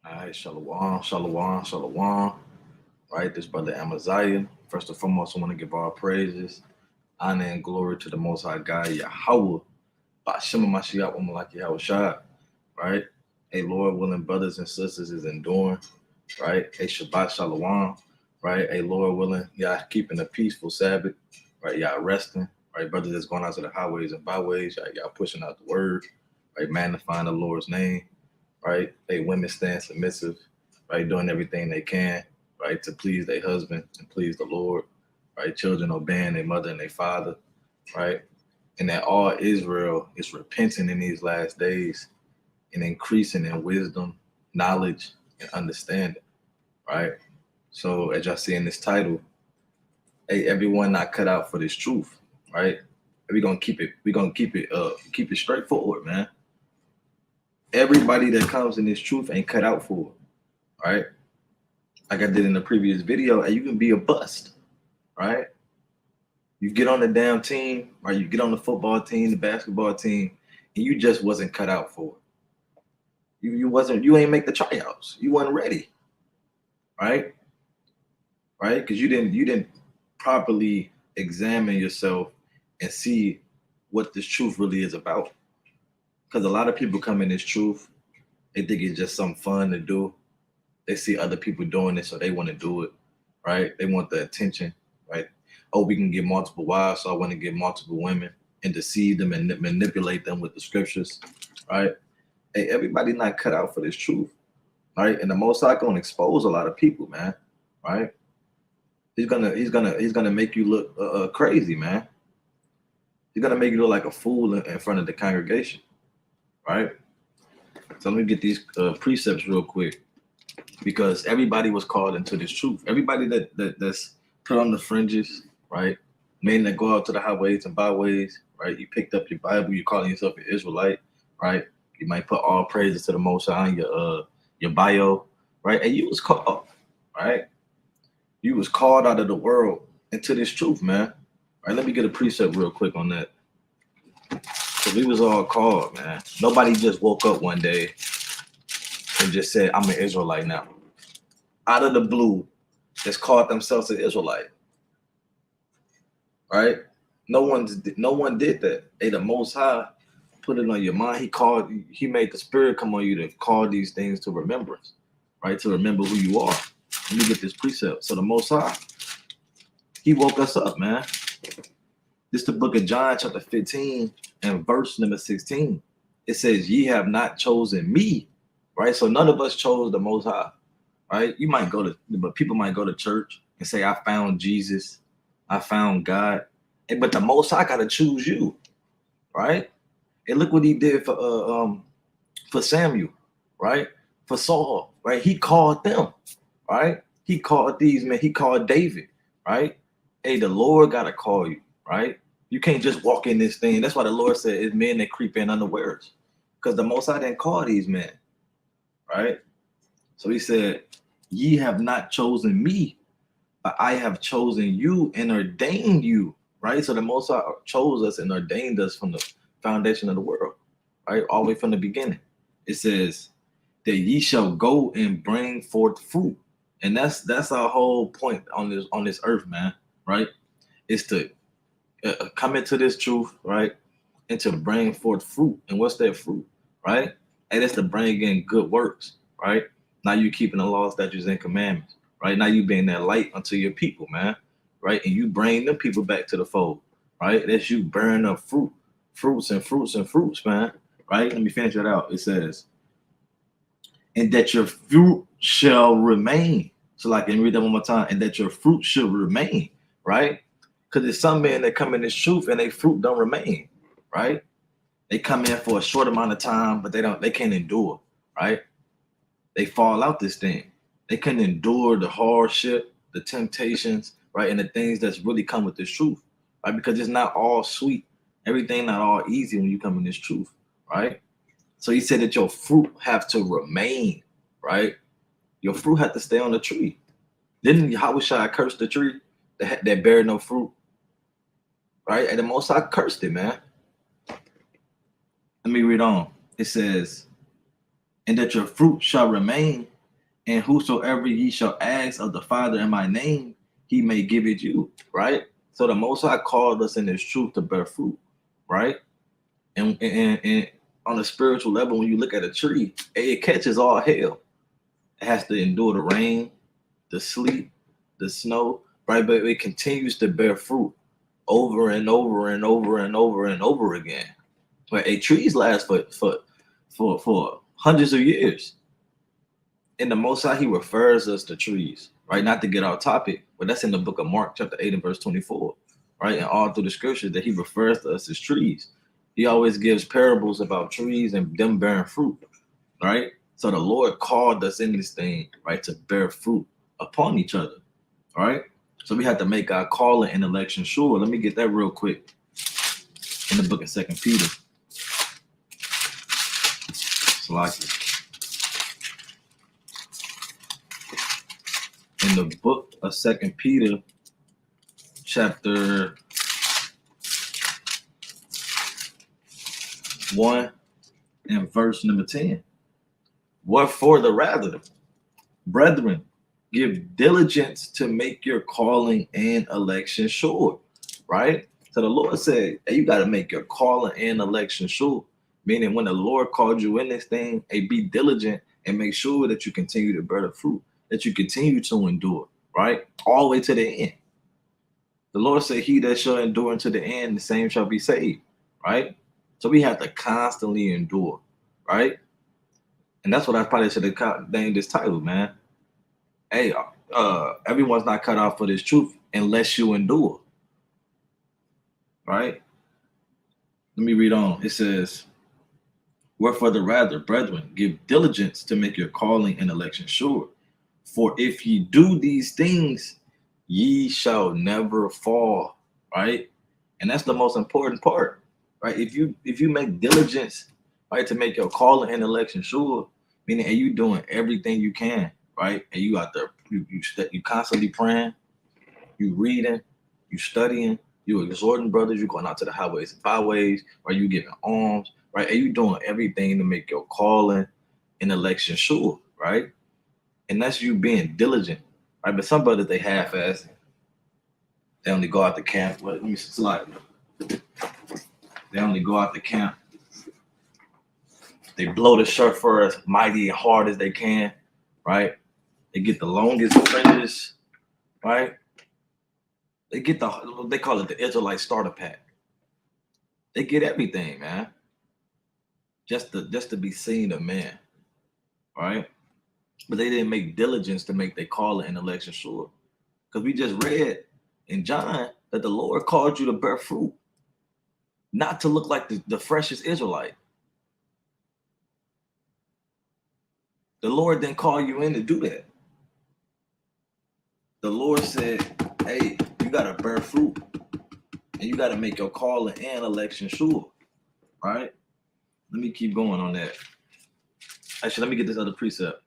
All right, shalom, shalom, shalom. Right, this brother Amaziah. First and foremost, I want to give all praises, honor, and glory to the Most High God, Yahweh. Bashima Mashiach, Wamalaki Yahweh. Right, a Lord willing, brothers and sisters is enduring. Right, a Shabbat Shalom. Right, a Lord willing, y'all keeping a peaceful Sabbath. Right, y'all resting. Right, brothers that's going out to the highways and byways. Y'all pushing out the word. Right, magnifying the Lord's name. Right, they women stand submissive. Right, doing everything they can. Right, to please their husband and please the Lord. Right, children obeying their mother and their father. Right, and that all Israel is repenting in these last days and increasing in wisdom, knowledge, and understanding. Right. So as y'all see in this title, hey, everyone not cut out for this truth. Right. We're gonna keep it. We're gonna keep it straightforward, man. Everybody that comes in this truth ain't cut out for it. Right. Like I did in the previous video, and you can be a bust. Right. You get on the damn team, right? You get on the football team, the basketball team, and you just wasn't cut out for it. You ain't make the tryouts. You wasn't ready, right? Right? Because you didn't properly examine yourself and see what this truth really is about. Because a lot of people come in this truth, they think it's just some fun to do. They see other people doing it, so they want to do it, right? They want the attention, right? Oh, we can get multiple wives, so I want to get multiple women and deceive them and manipulate them with the scriptures, right? Hey, everybody not cut out for this truth, right? And the Most High gonna expose a lot of people, man, right? He's gonna make you look crazy, man. He's gonna make you look like a fool in front of the congregation, right? So let me get these precepts real quick because everybody was called into this truth. Everybody that's put on the fringes, right? Men that go out to the highways and byways, right? You picked up your Bible, you're calling yourself an Israelite, right? You might put all praises to the Most High on your bio, right? And you was called, right? You was called out of the world into this truth, man. Right? Let me get a precept real quick on that. Cause we was all called, man. Nobody just woke up one day and just said, "I'm an Israelite now." Out of the blue, just called themselves an Israelite, right? No one did that. Hey, the Most High put it on your mind. He made the Spirit come on you to call these things to remembrance, right? To remember who you are. Let me get this precept. So the Most High, He woke us up, man. This is the book of John, chapter 15, and verse number 16. It says, "Ye have not chosen me," right? So none of us chose the Most High, right? But people might go to church and say, "I found Jesus, I found God," but the Most High got to choose you, right? And look what He did for Samuel, right? For Saul, right? He called them, right? He called these men. He called David, right? Hey, the Lord got to call you, right? You can't just walk in this thing. That's why the Lord said it's men that creep in unawares, because the Most High didn't call these men, right? So He said, "Ye have not chosen me, but I have chosen you and ordained you," right? So the Most High chose us and ordained us from the foundation of the world, right? All the way from the beginning. It says that ye shall go and bring forth fruit, and that's our whole point on this earth, man. Right? Is to come into this truth, right? And to bring forth fruit. And what's that fruit, right? And it's to bring in good works, right? Now you keeping the law, statutes, and commandments, right? Now you being that light unto your people, man, right? And you bring them people back to the fold, right? That's you burning up fruits and fruits and fruits, man, right? Let me finish that out. It says, "And that your fruit shall remain." So, like, let me read that one more time. "And that your fruit should remain," right? Because there's some men that come in this truth and their fruit don't remain, right? They come in for a short amount of time, but they can't endure, right? They fall out this thing. They can endure the hardship, the temptations, right? And the things that's really come with this truth, right? Because it's not all sweet. Everything not all easy when you come in this truth, right? So He said that your fruit have to remain, right? Your fruit had to stay on the tree. Didn't Yahweh curse the tree that bear no fruit? Right? And the Most High cursed it, man. Let me read on. It says, "And that your fruit shall remain, And whosoever ye shall ask of the Father in my name, he may give it you, right? So the Most High called us in His truth to bear fruit, right? And on a spiritual level, when you look at a tree, it catches all hell. It has to endure the rain, the sleet, the snow, right? But it continues to bear fruit over and over and over and over and over again. But trees last for hundreds of years. In the Most High, He refers us to trees, right? Not to get off topic, but that's in the book of Mark, chapter 8 and verse 24, right? And all through the scriptures that He refers to us as trees. He always gives parables about trees and them bearing fruit, right? So the Lord called us in this thing, right, to bear fruit upon each other, all right? So we have to make our calling and election sure. Let me get that real quick in the book of 2 Peter. In the book of 2 Peter, chapter 1 and verse number 10. Wherefore the rather, brethren, give diligence to make your calling and election sure, right? So the Lord said, hey, you got to make your calling and election sure. Meaning when the Lord called you in this thing, hey, be diligent and make sure that you continue to bear the fruit, that you continue to endure, right? All the way to the end. The Lord said, he that shall endure unto the end, the same shall be saved, right? So we have to constantly endure, right? And that's what I probably should have named this title, man. Hey, everyone's not cut off for this truth unless you endure, right? Let me read on. It says, wherefore the rather, brethren, give diligence to make your calling and election sure. For if ye do these things, ye shall never fall, right? And that's the most important part, right? If you make diligence, right, to make your calling and election sure, meaning are you doing everything you can, right? And you out there, you constantly praying, you reading, you studying, you exhorting brothers, you going out to the highways and byways, or you giving alms, right? And you doing everything to make your calling and election sure, right? And that's you being diligent, right? But some brothers, they half-ass. They only go out to camp. Let me slide. They only go out to camp. They blow the shofar as mighty and hard as they can, right? They get the longest fringes, right? They get they call it the Israelite starter pack. They get everything, man. Just to be seen of man, right? But they didn't make diligence to make their calling and election sure. Because we just read in John that the Lord called you to bear fruit, not to look like the freshest Israelite. The Lord didn't call you in to do that. The Lord said, hey, you got to bear fruit and you got to make your calling and election sure, right? Let me keep going on that. Actually, let me get this other precept.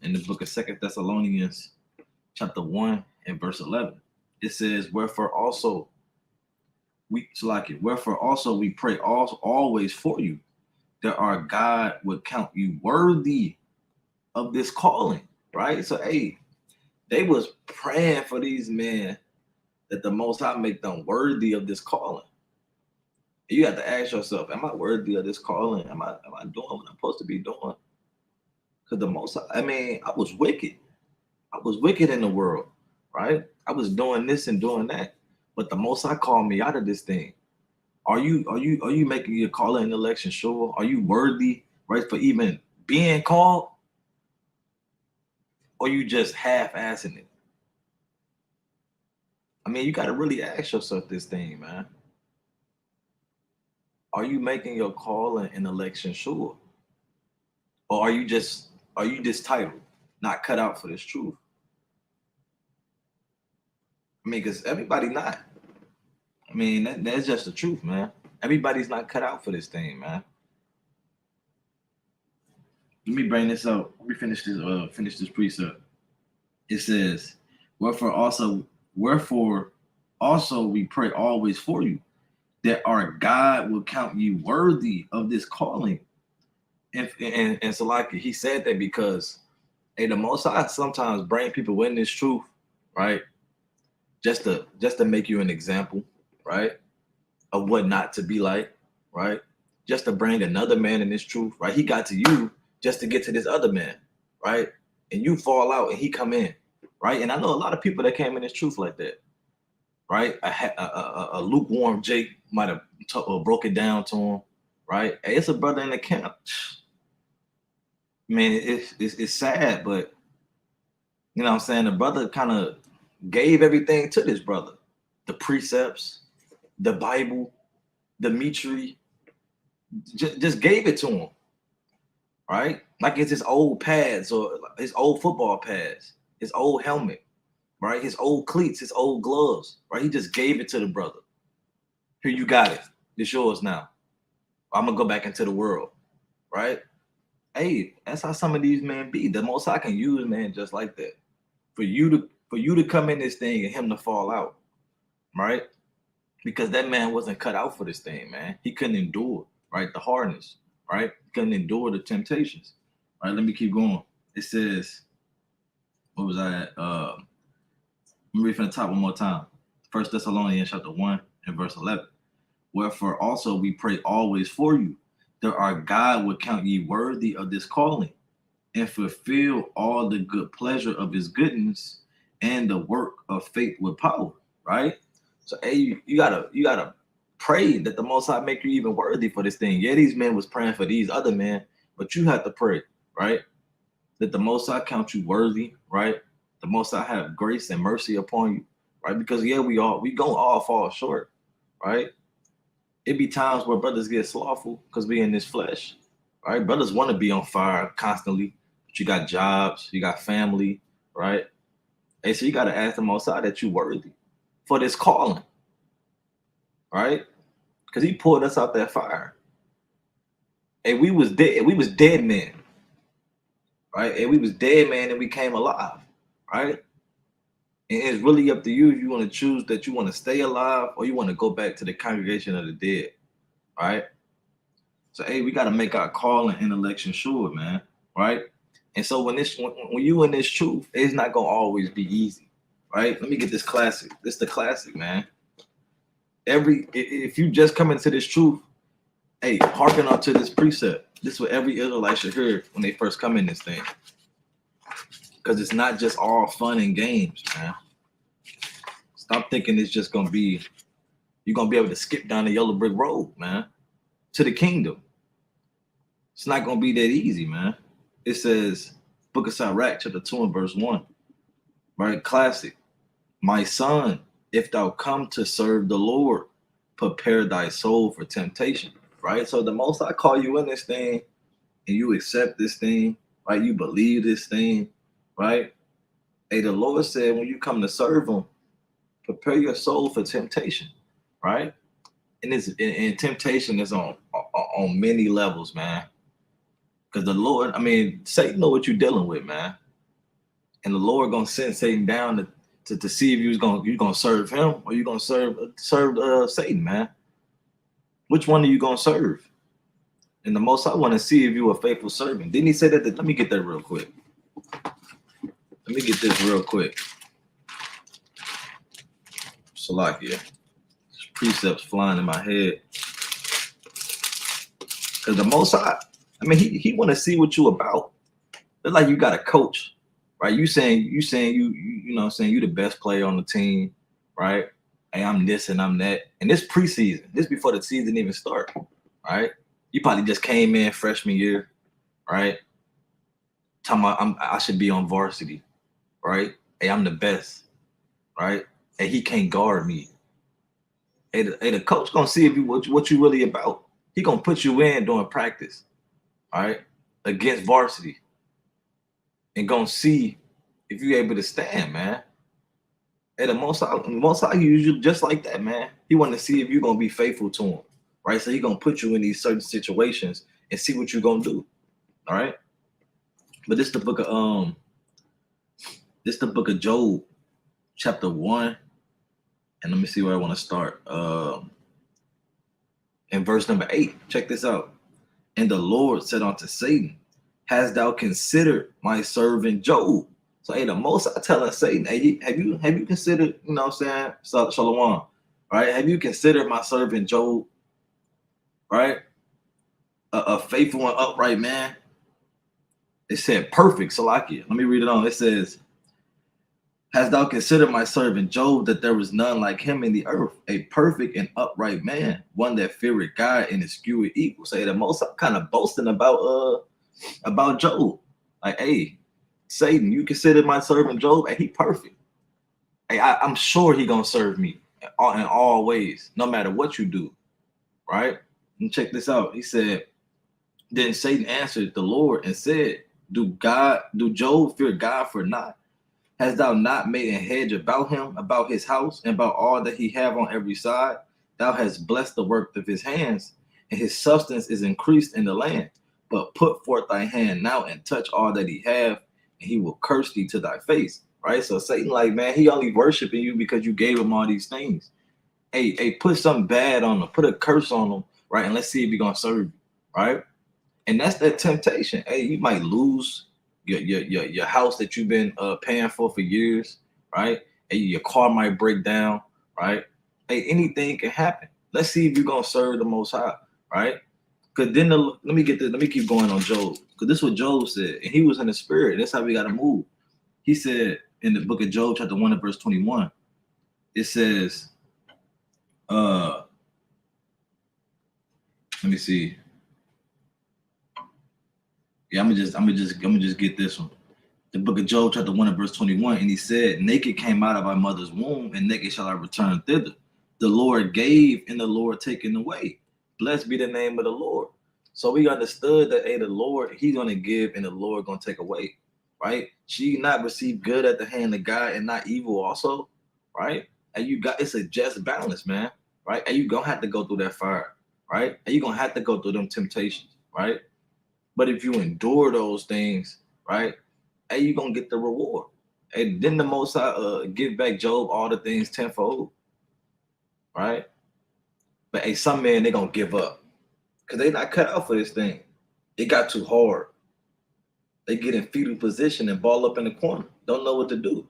In the book of 2 Thessalonians, chapter 1 and verse 11, it says, wherefore also we pray always for you, that our God would count you worthy of this calling, right? So, hey, they was praying for these men that the Most High make them worthy of this calling. And you have to ask yourself, am I worthy of this calling? Am I doing what I'm supposed to be doing? Because the Most High, I mean, I was wicked. I was wicked in the world, right? I was doing this and doing that. But the Most High called me out of this thing. Are you making your calling and election sure? Are you worthy, right, for even being called? Or you just half-assing it? I mean, you got to really ask yourself this thing, man. Are you making your calling and election sure? Or are you this title, not cut out for this truth? I mean, because everybody not. I mean, that's just the truth, man. Everybody's not cut out for this thing, man. Let me bring this up. Let me finish this precept. It says, wherefore also we pray always for you, that our God will count you worthy of this calling, And so like he said that because the Most High sometimes bring people in this truth, right? Just to make you an example, right, of what not to be like, right? Just to bring another man in this truth, right? He got to you just to get to this other man, right? And you fall out and he come in, right? And I know a lot of people that came in this truth like that, right? A lukewarm Jake might have broke it down to him, right? Hey, it's a brother in the camp. Man, it's sad, but you know what I'm saying? The brother kind of gave everything to this brother. The precepts, the Bible, the Mitri, just gave it to him, right? Like it's his old pads or his old football pads, his old helmet, right? His old cleats, his old gloves, right? He just gave it to the brother. Here, you got it. It's yours now. I'm gonna go back into the world, right? Hey, that's how some of these men be. The most I can use, man, just like that. For you to come in this thing and him to fall out, right? Because that man wasn't cut out for this thing, man. He couldn't endure, right? The hardness, right? He couldn't endure the temptations. All right, let me keep going. It says, what was I at? Let me read from the top one more time. First Thessalonians chapter 1 and verse 11. Wherefore also we pray always for you, that our God will count ye worthy of this calling, and fulfill all the good pleasure of his goodness and the work of faith with power, right? So hey, you gotta pray that the Most High make you even worthy for this thing. Yeah, these men was praying for these other men, but you have to pray, right? That the Most High count you worthy, right? The Most High have grace and mercy upon you, right? Because yeah, we gonna all fall short, right? It be times where brothers get slothful because we in this flesh, right? Brothers want to be on fire constantly, but you got jobs, you got family, right? Hey, so you got to ask the Most High that you worthy for this calling, right? Because he pulled us out that fire. And we was dead men, right? And we was dead man and we came alive, right? And it's really up to you if you want to choose that you want to stay alive or you want to go back to the congregation of the dead, right? So hey, we got to make our calling and election sure, man, right? And so when you in this truth, it's not gonna always be easy, right? Let me get this classic. This the classic, man. If you just come into this truth, hey, hearken unto this precept. This is what every Israelite should hear when they first come in this thing. Because it's not just all fun and games, man. Stop thinking it's just gonna be, you're gonna be able to skip down the yellow brick road, man, to the kingdom. It's not gonna be that easy, man. It says, Book of Sirach, chapter 2 and verse 1. Right? Classic. My son, if thou come to serve the Lord, prepare thy soul for temptation. Right? So the most I call you in this thing and you accept this thing, right? You believe this thing, right? Hey, the Lord said when you come to serve him, prepare your soul for temptation, right? And temptation is on many levels, man. Because the Lord, Satan know what you're dealing with, man. And the Lord gonna send Satan down to see if you gonna serve him or you gonna serve Satan, man. Which one are you gonna serve? And the most I want to see if you're a faithful servant. Didn't he say that? Let me get that real quick. Let me get this real quick. Salakia. Precepts flying in my head. Because the most he want to see what you about. It's like you got a coach, right? You saying you know what I'm saying, you the best player on the team, right? Hey, I'm this and I'm that. And this preseason, this before the season even start, right? You probably just came in freshman year, right? Talking about I should be on varsity, right? Hey, I'm the best, right? Hey, he can't guard me. Hey, the coach gonna see if you what you really about. He gonna put you in during practice, all right, against varsity, and gonna see if you're able to stand, man. And the most I use you just like that, man. He want to see if you're gonna be faithful to him, right? So he gonna put you in these certain situations and see what you're gonna do, all right? But this the book of Job, chapter 1, and let me see where I want to start. In verse number 8, check this out. And the Lord said unto Satan, hast thou considered my servant Job? So hey, the most I telling Satan, hey, have you considered, you know what I'm saying? Shalom. Right? Have you considered my servant Job? Right? A faithful and upright man. It said perfect, Salakia. Let me read it on. It says, hast thou considered my servant Job, that there was none like him in the earth, a perfect and upright man, one that feared God and eschewed evil. Say the most I'm kind of boasting about Job. Like, hey, Satan, you consider my servant Job, and he perfect. Hey, I'm sure he gonna serve me in all ways, no matter what you do. Right? And check this out. He said, then Satan answered the Lord and said, do Job fear God for naught? Hast thou not made a hedge about him, about his house, and about all that he have on every side? Thou hast blessed the work of his hands, and his substance is increased in the land. But put forth thy hand now and touch all that he have, and he will curse thee to thy face. Right? So Satan, like, man, he only worshiping you because you gave him all these things. Hey, put something bad on him, put a curse on him, right? And let's see if he's gonna serve you, right? And that's that temptation. Hey, you might lose your house that you've been paying for years, right? Hey, your car might break down, right? Hey, anything can happen. Let's see if you're gonna serve the Most High, right? Because then let me keep going on Job, because this is what Job said, and he was in the spirit. That's how we got to move. He said in the book of Job, chapter 1 and verse 21, it says, let me see. Yeah, I'm gonna just get this one. The book of Job, chapter 1 and verse 21, and he said, naked came out of my mother's womb, and naked shall I return thither. The Lord gave, and the Lord taken away. Blessed be the name of the Lord. So we understood that, hey, the Lord, he's gonna give, and the Lord gonna take away, right? She not receive good at the hand of God and not evil also, right? And it's a just balance, man, right? And you gonna have to go through that fire, right? And you gonna have to go through them temptations, right? But if you endure those things, right, hey, you're gonna get the reward. And then the Most High give back Job all the things tenfold, right? But hey, some men, they gonna give up because they not cut out for this thing. It got too hard. They get in fetal position and ball up in the corner. Don't know what to do.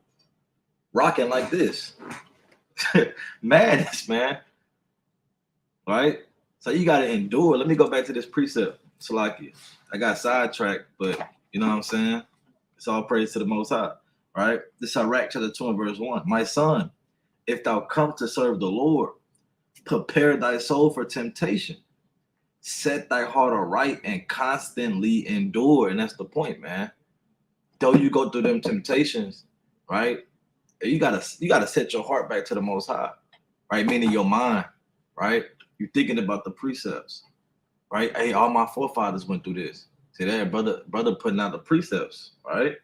Rocking like this. Madness, man. Right? So you gotta endure. Let me go back to this precept. Salakia. I got sidetracked, but you know what I'm saying? It's all praise to the Most High, right? This is Sirach chapter 2 and verse 1. My son, if thou come to serve the Lord, prepare thy soul for temptation. Set thy heart aright and constantly endure. And that's the point, man. Though you go through them temptations, right? You gotta set your heart back to the Most High, right? Meaning your mind, right? You're thinking about the precepts, right? Hey, all my forefathers went through this. See that, brother putting out the precepts, right?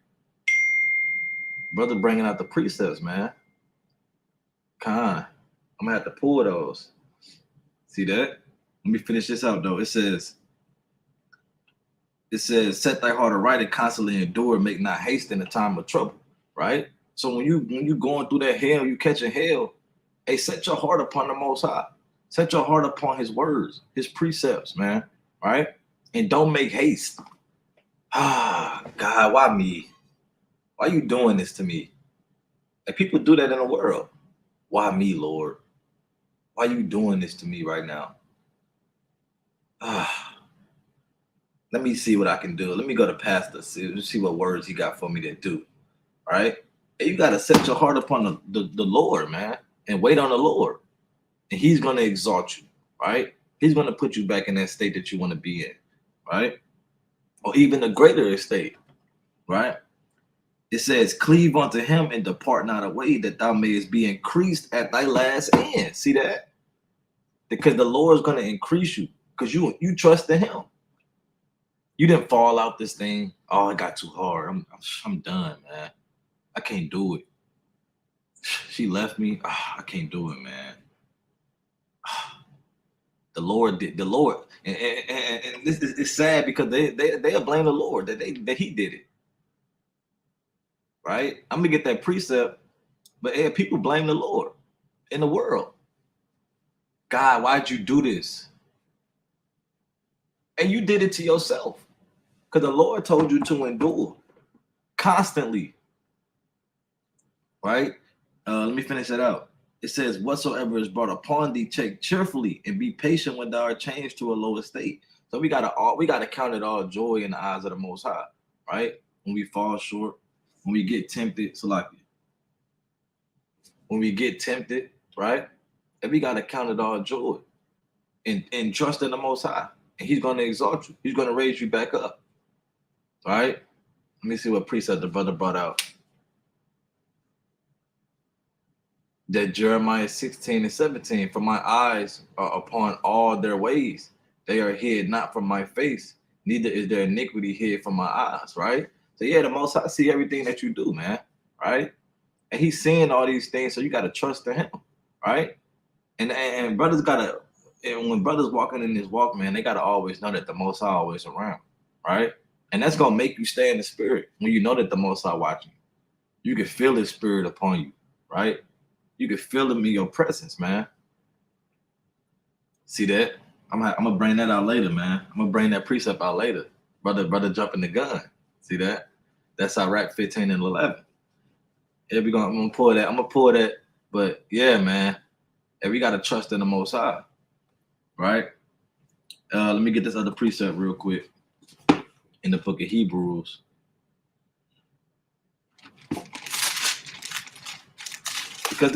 Brother bringing out the precepts, man. I'm gonna have to pull those. See that? Let me finish this out though. It says, set thy heart aright and constantly endure, make not haste in the time of trouble, right? So when you going through that hell, you catching hell, hey, set your heart upon the Most High. Set your heart upon his words, his precepts, man, right? And don't make haste. Ah, God, why me? Why you doing this to me? Like, people do that in the world. Why me, Lord? Why you doing this to me right now? Ah, let me see what I can do. Let me go to Pastor, see what words he got for me to do. All right? And you got to set your heart upon the Lord, man, and wait on the Lord. And he's going to exalt you, right? He's going to put you back in that state that you want to be in, right? Or even a greater estate, right? It says, cleave unto him and depart not away, that thou mayest be increased at thy last end. See that? Because the Lord is going to increase you because you trust in him. You didn't fall out this thing. Oh, it got too hard. I'm done, man. I can't do it. She left me. Oh, I can't do it, man. The Lord did. The Lord, and this is it's sad because they'll blame the Lord that he did it. Right? I'm gonna get that precept, but people blame the Lord in the world. God, why'd you do this? And you did it to yourself. Because the Lord told you to endure constantly. Right? Let me finish that out. It says, whatsoever is brought upon thee, take cheerfully and be patient when thou art changed to a lower state. So we gotta count it all joy in the eyes of the Most High, right? When we fall short, when we get tempted, so like when we get tempted, right? And we gotta count it all joy and trust in the Most High, and He's gonna exalt you. He's gonna raise you back up, right? Let me see what precept the brother brought out. That Jeremiah 16 and 17, for my eyes are upon all their ways. They are hid not from my face, neither is their iniquity hid from my eyes, right? So yeah, the Most High see everything that you do, man, right? And He's seeing all these things, so you got to trust in Him, right? And brothers gotta, and when brothers walking in this walk, man, they gotta always know that the Most High always around, right? And that's gonna make you stay in the spirit when you know that the Most High watching. You can feel His spirit upon you, right? You can feel him in your presence, man. See that? I'm gonna bring that out later, man. I'm gonna bring that precept out later. Brother jumping the gun. See that? That's Iraq 15 and 11. Yeah, I'm gonna pull that. I'm gonna pull that. But yeah, man. And we gotta trust in the Most High, right? Let me get this other precept real quick in the book of Hebrews. Because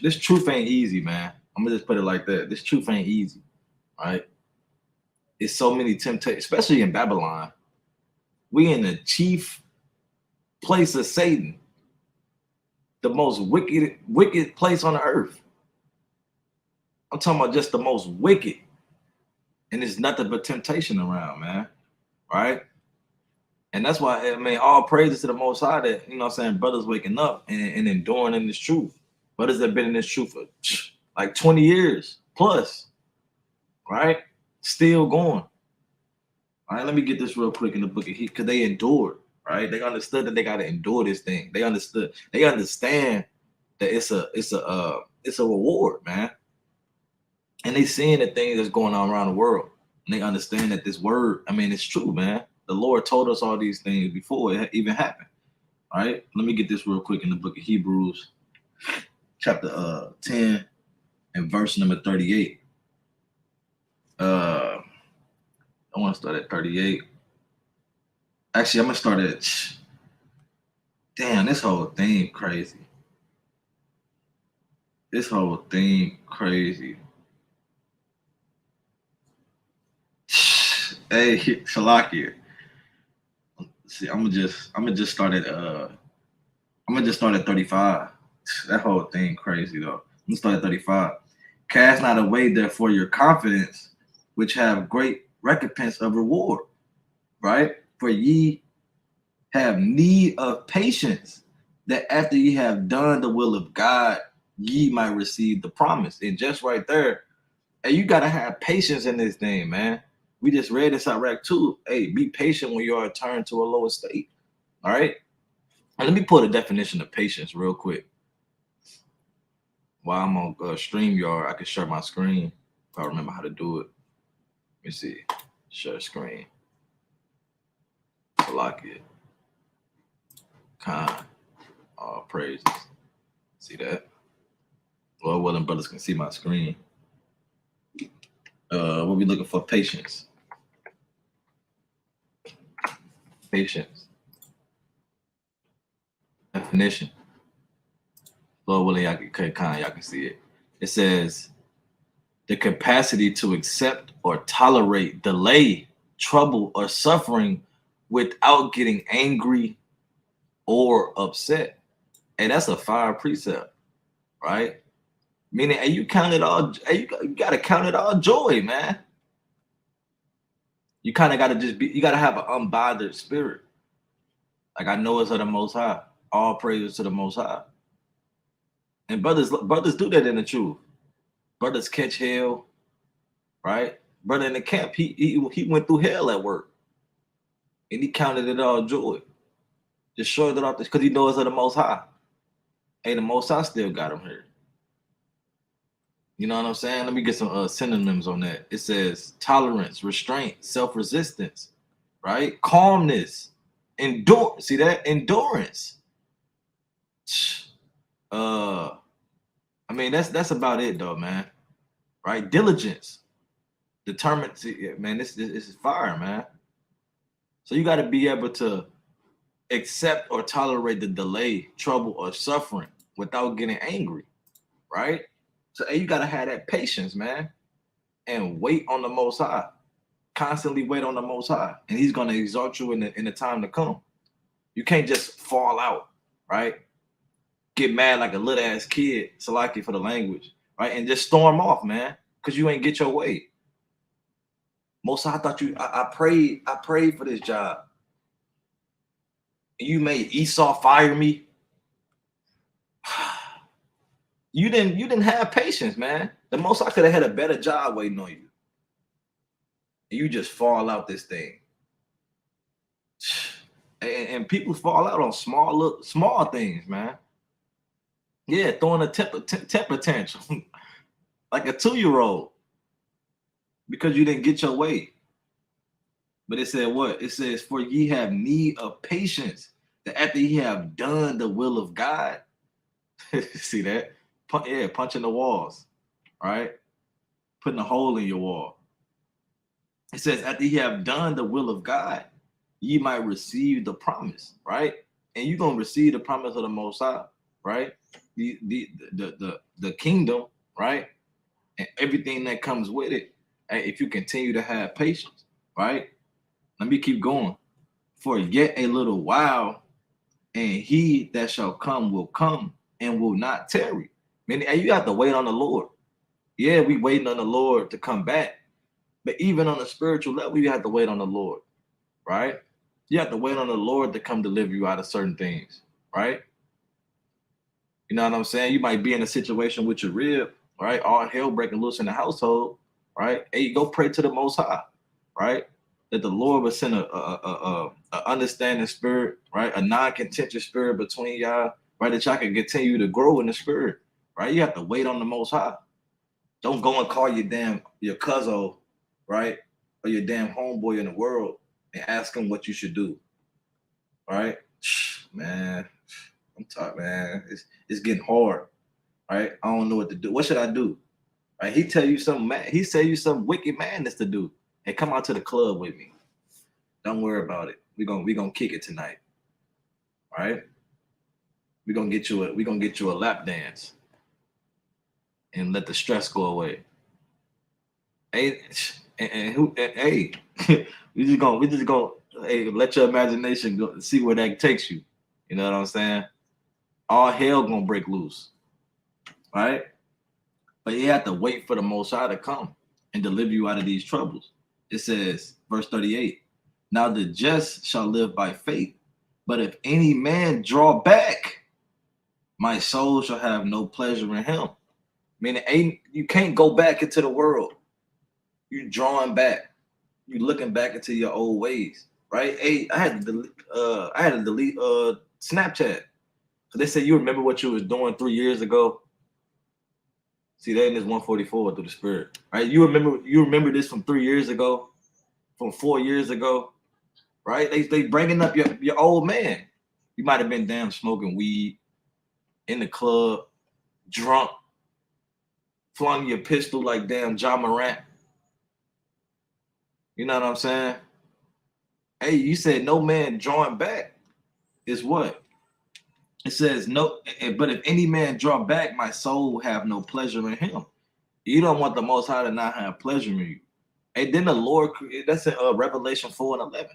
this truth ain't easy, man. I'm gonna just put it like that. This truth ain't easy, right? It's so many temptations, especially in Babylon. We in the chief place of Satan, the most wicked place on the earth. I'm talking about just the most wicked, and there's nothing but temptation around, man. Right? And that's why, I mean, all praises to the Most High that, you know what I'm saying, brothers waking up and enduring in this truth. Brothers that have been in this truth for like 20 years plus, right? Still going. All right, let me get this real quick in the book of Heat, because they endured, right? They understood that they got to endure this thing. They understand that it's a reward, man. And they seeing the things that's going on around the world. And they understand that this word, I mean, it's true, man. The Lord told us all these things before it even happened. All right, let me get this real quick in the book of Hebrews, chapter 10 and verse number 38. I want to start at 38. Actually, I'm gonna start at, damn, this whole thing crazy. This whole thing crazy. Hey, Shalakia. See, I'm gonna just start at 35. That whole thing crazy though. I'm gonna start at 35. Cast not away therefore your confidence, which have great recompense of reward, right? For ye have need of patience, that after ye have done the will of God, ye might receive the promise. And just right there, hey, you gotta have patience in this thing, man. We just read this Iraq 2. Hey, be patient when you are turned to a lower state. All right. And let me pull the definition of patience real quick. While I'm on StreamYard, I can share my screen if I remember how to do it. Let me see. Share screen. Lock it. All praises. See that? Well, them brothers can see my screen. What we looking for? Patience. Patience. Definition. Lord willing, y'all can see it. It says the capacity to accept or tolerate delay, trouble, or suffering without getting angry or upset. And that's a fire precept, right? Meaning, hey, you count it all. Hey, you gotta count it all joy, man. You kind of gotta you gotta have an unbothered spirit. Like, I know it's of the Most High. All praises to the Most High. And brothers do that in the truth. Brothers catch hell, right? Brother in the camp, he went through hell at work, and he counted it all joy. Just showed it off because he knows of the Most High. Hey, the Most High still got him here. You know what I'm saying? Let me get some synonyms on that. It says tolerance, restraint, self-resistance, right? Calmness, endure. See that? Endurance. Uh, I mean that's about it though, man. Right? Diligence, determined. See, yeah, man, this is fire, man. So you got to be able to accept or tolerate the delay, trouble, or suffering without getting angry, right? So hey, you got to have that patience, man, and wait on the Most High. Constantly wait on the Most High, and He's going to exalt you in the time to come. You can't just fall out, right? Get mad like a little ass kid, Salaki for the language, right? And just storm off, man, because you ain't get your way. Most High thought you. I prayed for this job. And you made Esau fire me. You didn't have patience, man. The most I could have had a better job waiting on you. And you just fall out this thing. And people fall out on small things, man. Yeah, throwing a temper tantrum like a 2-year-old because you didn't get your way. But it said what? It says, for ye have need of patience, that after ye have done the will of God. See that? Punching the walls, right? Putting a hole in your wall. It says, after you have done the will of God, ye might receive the promise, right? And you're gonna receive the promise of the Most High, right? The kingdom, right? And everything that comes with it. And if you continue to have patience, right? Let me keep going. For yet a little while, and he that shall come will come and will not tarry. Meaning, you have to wait on the Lord. Yeah, we waiting on the Lord to come back. But even on a spiritual level, you have to wait on the Lord, right? You have to wait on the Lord to come deliver you out of certain things, right? You know what I'm saying? You might be in a situation with your rib, right? All hell breaking loose in the household, right? Hey, go pray to the Most High, right? That the Lord will send a understanding spirit, right? A non-contentious spirit between y'all, right? That y'all can continue to grow in the spirit, right? You have to wait on the Most High. Don't go and call your cousin, right? Or your damn homeboy in the world and ask him what you should do. Right? Man, I'm tired, man. It's getting hard. Right? I don't know what to do. What should I do? Right? He tell you something, man. He tell you some wicked madness to do. And come out to the club with me. Don't worry about it. We gonna kick it tonight. All right? We're gonna get you a lap dance and let the stress go away. Hey, hey, we just gonna hey, let your imagination go see where that takes you. You know what I'm saying? All hell gonna break loose, right? But you have to wait for the Most High to come and deliver you out of these troubles. It says, verse 38. Now the just shall live by faith, but if any man draw back, my soul shall have no pleasure in him. Meaning, you can't go back into the world. You're drawing back. You're looking back into your old ways, right? Hey, I had to delete Snapchat. So they say you remember what you was doing 3 years ago. See, that is 144 through the spirit, right? You remember this from 3 years ago, from 4 years ago, right? They bringing up your old man. You might have been damn smoking weed in the club, drunk, flung your pistol like damn Ja Morant. You know what I'm saying? Hey, you said no man drawing back is what? It says no, but if any man draw back, my soul will have no pleasure in him. You don't want the Most High to not have pleasure in you. And then the Lord, that's in Revelation 4:11.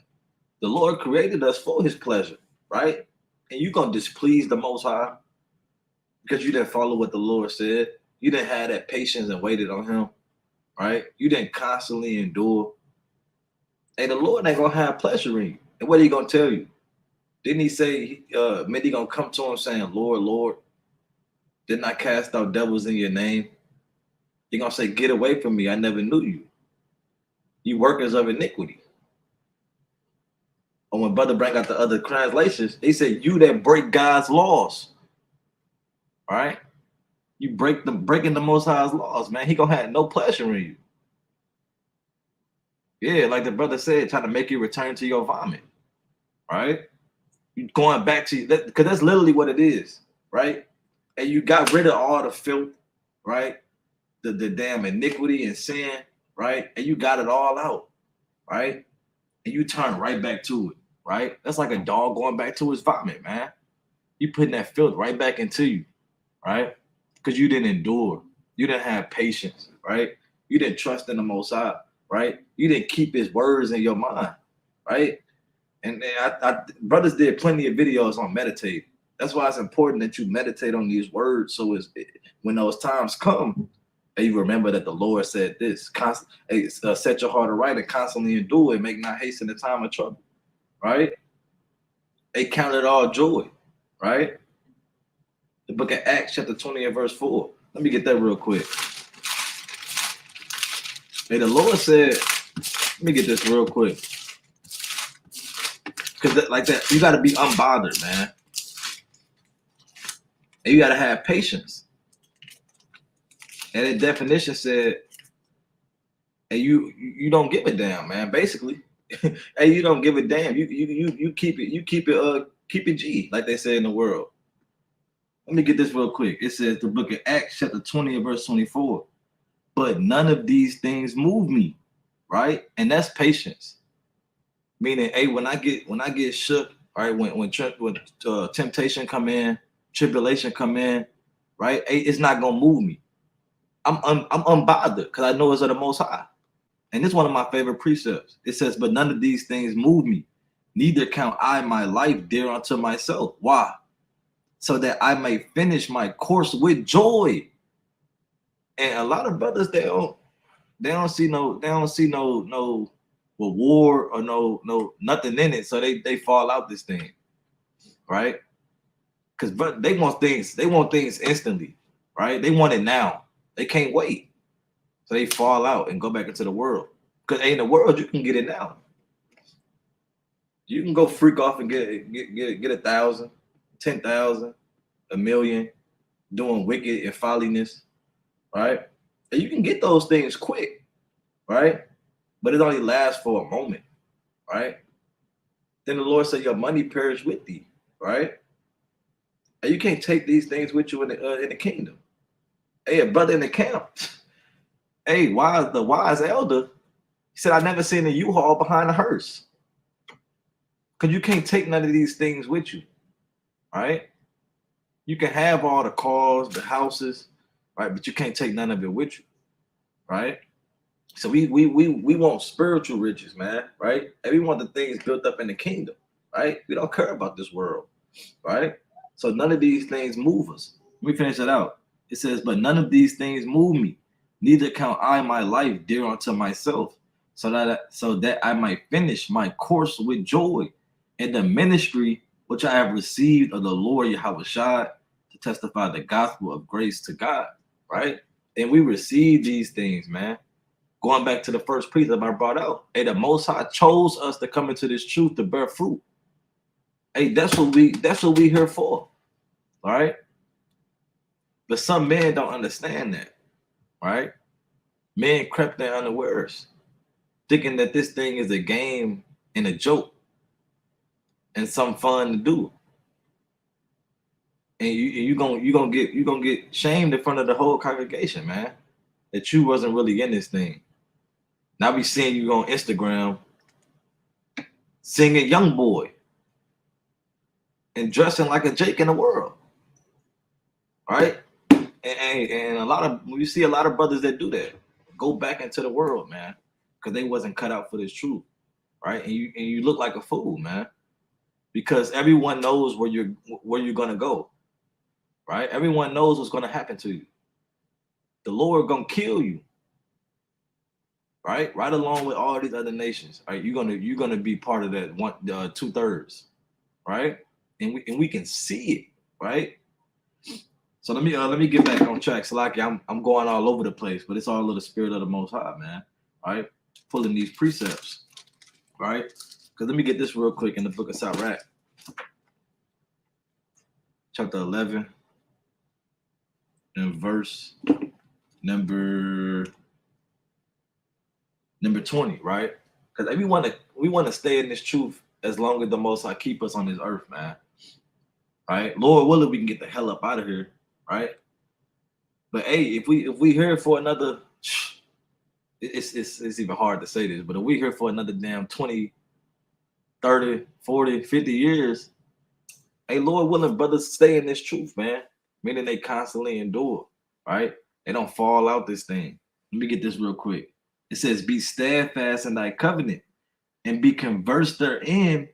The Lord created us for his pleasure, right? And you're going to displease the Most High because you didn't follow what the Lord said. You didn't have that patience and waited on him, right? You didn't constantly endure. And the Lord ain't going to have pleasure in you. And what are you going to tell you? Didn't he say, maybe going to come to him saying, Lord, Lord, didn't I cast out devils in your name? You're going to say, get away from me. I never knew you. You workers of iniquity. Or when brother bring out the other translations, they say, you that break God's laws. All right? You breaking the Most High's laws, man. He gonna have no pleasure in you. Yeah, like the brother said, trying to make you return to your vomit, right? You going back to that because that's literally what it is, right? And you got rid of all the filth, right? The damn iniquity and sin, right? And you got it all out, right? And you turn right back to it, right? That's like a dog going back to his vomit, man. You putting that filth right back into you, right? Because you didn't endure, you didn't have patience, right? You didn't trust in the Most High, right? You didn't keep His words in your mind, right? And brothers did plenty of videos on meditate. That's why it's important that you meditate on these words. So when those times come, and you remember that the Lord said this: set your heart aright and constantly endure, and make not haste in the time of trouble. Right? They count it all joy. Right? The book of Acts, chapter 20 and verse 4. Let me get that real quick. Hey, the Lord said, let me get this real quick. Because like that, you got to be unbothered, man. And you got to have patience. And the definition said, and you don't give a damn, man. Basically, hey, you don't give a damn. You keep it G, like they say in the world. Let me get this real quick. It says the book of Acts, chapter 20 and verse 24. But none of these things move me, right? And that's patience. Meaning, hey, when I get shook, right? When temptation come in, tribulation come in, right? Hey, it's not gonna move me. I'm unbothered because I know it's of the Most High. And this is one of my favorite precepts. It says, but none of these things move me. Neither count I my life dear unto myself. Why? So that I may finish my course with joy. And a lot of brothers, they don't see no reward or no nothing in it. So they fall out this thing. Right? Because they want things instantly, right? They want it now. They can't wait. So they fall out and go back into the world. Because in the world, you can get it now. You can go freak off and get 1,000, 10,000, 1,000,000, doing wicked and folliness, right? And you can get those things quick, right? But it only lasts for a moment, right? Then the Lord said, "Your money perish with thee," right? And you can't take these things with you in the kingdom. Hey, a brother in the camp. Hey, the wise elder, he said, I never seen a U-Haul behind a hearse. Because you can't take none of these things with you, right? You can have all the cars, the houses, right? But you can't take none of it with you, right? So we want spiritual riches, man, right? And we want the things built up in the kingdom, right? We don't care about this world, right? So none of these things move us. Let me finish that out. It says, but none of these things move me. Neither count I my life dear unto myself, so that I might finish my course with joy in the ministry which I have received of the Lord Yahushua to testify the gospel of grace to God, right? And we receive these things, man. Going back to the first precept I brought out, hey, the Most High chose us to come into this truth to bear fruit. Hey, that's what we here for, all right? But some men don't understand that, right? Men crept in unawares, thinking that this thing is a game and a joke and some fun to do. And you gonna get shamed in front of the whole congregation, man, that you wasn't really in this thing. Now we seeing you on Instagram singing Young Boy and dressing like a Jake in the world, right? And we see a lot of brothers that do that. Go back into the world, man, because they wasn't cut out for this truth, right? And you look like a fool, man, because everyone knows where you're gonna go, right? Everyone knows what's gonna happen to you. The Lord gonna kill you, right? Right along with all these other nations, right? You're gonna be part of that 2/3, right? And we can see it, right? So let me get back on track. Salaki, I'm going all over the place, but it's all of the spirit of the Most High, man. All right, pulling these precepts, right? Because let me get this real quick in the book of Sirach, chapter 11, in verse number 20, right? Because we want to stay in this truth as long as the Most High keep us on this earth, man. Right? Lord willing, we can get the hell up out of here, right? But hey, if we here for another, it's even hard to say this, but if we here for another damn 20, 30, 40, 50 years, hey, Lord willing, brothers stay in this truth, man. Meaning they constantly endure, right? They don't fall out this thing. Let me get this real quick. It says, be steadfast in thy covenant and be conversed therein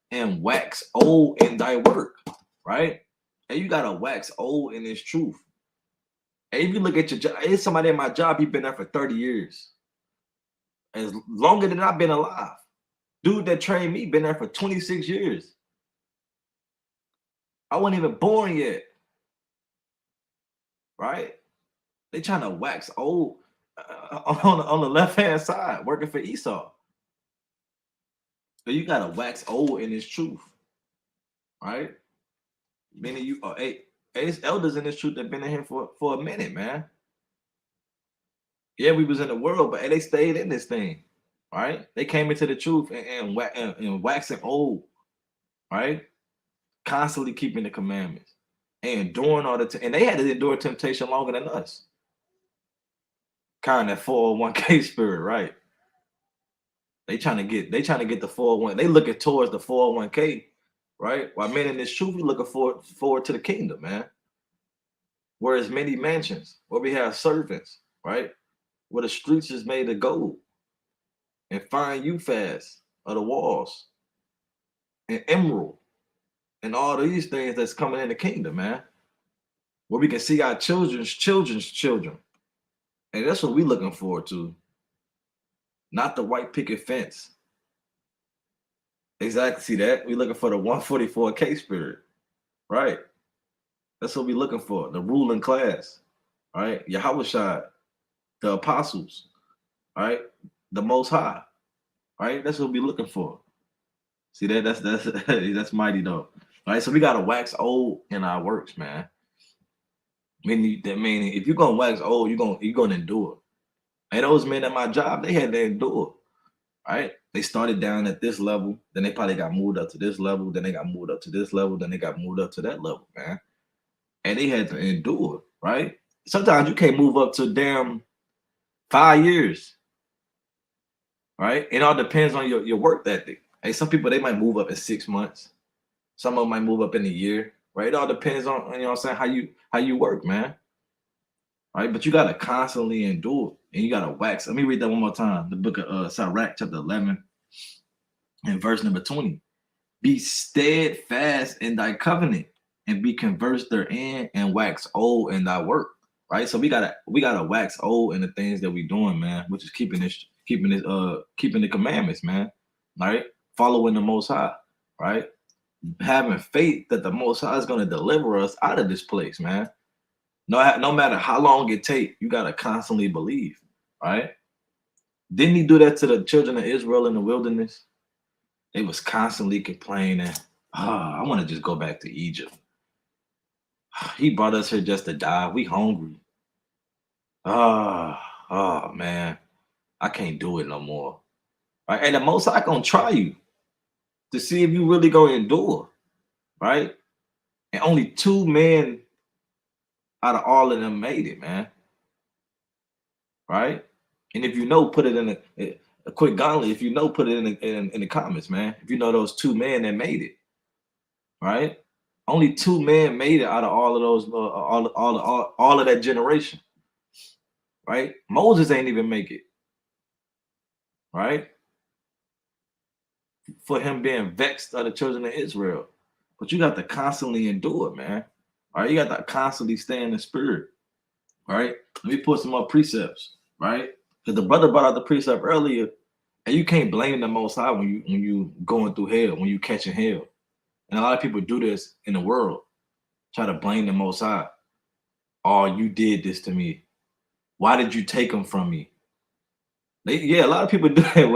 and wax old in thy work, right? And you gotta wax old in this truth. And if you look at your job, it's somebody in my job, he been there for 30 years. As longer than I've been alive. Dude that trained me been there for 26 years. I wasn't even born yet. Right? They trying to wax old on the left-hand side, working for Esau. So you gotta wax old in this truth. Right? Meaning you are it's elders in this truth that been in here for a minute, man. Yeah, we was in the world, but they stayed in this thing, right? They came into the truth and waxing old, right? Constantly keeping the commandments and enduring all and they had to endure temptation longer than us. Kind of that 401k spirit, right? They trying to get the 401. They looking towards the 401k, right? While men in this truth, we looking forward to the kingdom, man. Whereas many mansions, where we have servants, right? Where the streets is made of gold and fine you fast of the walls and emerald and all these things that's coming in the kingdom, man. Where we can see our children's children. And that's what we looking forward to. Not the white picket fence. Exactly. See that? We looking for the 144K spirit. Right. That's what we looking for. The ruling class. Right. Yahushua, the apostles. Right. The most high. Right. That's what we looking for. See that? That's that's mighty though. All right. So we gotta wax old in our works, man. Meaning if you're gonna wax old, you're gonna endure. And those men at my job, they had to endure. Right? They started down at this level, then they probably got moved up to this level, then they got moved up to this level, then they got moved up to that level, man. And they had to endure, right? Sometimes you can't move up to damn 5 years, right? It all depends on your work ethic. Hey, some people they might move up in 6 months, some of them might move up in a year, right? It all depends on you know what I'm saying how you work, man. Right? But you gotta constantly endure and you gotta wax. Let me read that one more time. The book of Sirach, chapter 11, and verse number 20. Be steadfast in thy covenant and be conversed therein and wax old in thy work. Right. So we gotta wax old in the things that we doing, man, which is keeping the commandments, man. Right? Following the most high, right? Having faith that the most high is gonna deliver us out of this place, man. No matter how long it takes, you gotta constantly believe, right? Didn't he do that to the children of Israel in the wilderness? They was constantly complaining. I want to just go back to Egypt. He brought us here just to die. We hungry. Oh man, I can't do it no more. Right? And the most I gonna try you to see if you really gonna endure, right? And only 2 men out of all of them made it, man. Right? And if you know, put it in a quick gauntlet. If you know, put it in the comments, man. If you know those 2 men that made it, right? Only 2 men made it out of all of those, all of that generation, right? Moses ain't even make it, right? For him being vexed of the children of Israel. But you got to constantly endure, man. All right, you got to constantly stay in the spirit. All right, let me put some more precepts, right? Because the brother brought out the precept earlier, and you can't blame the Most High when you going through hell, when you catching hell. And a lot of people do this in the world, try to blame the Most High. Oh, you did this to me. Why did you take them from me? A lot of people do that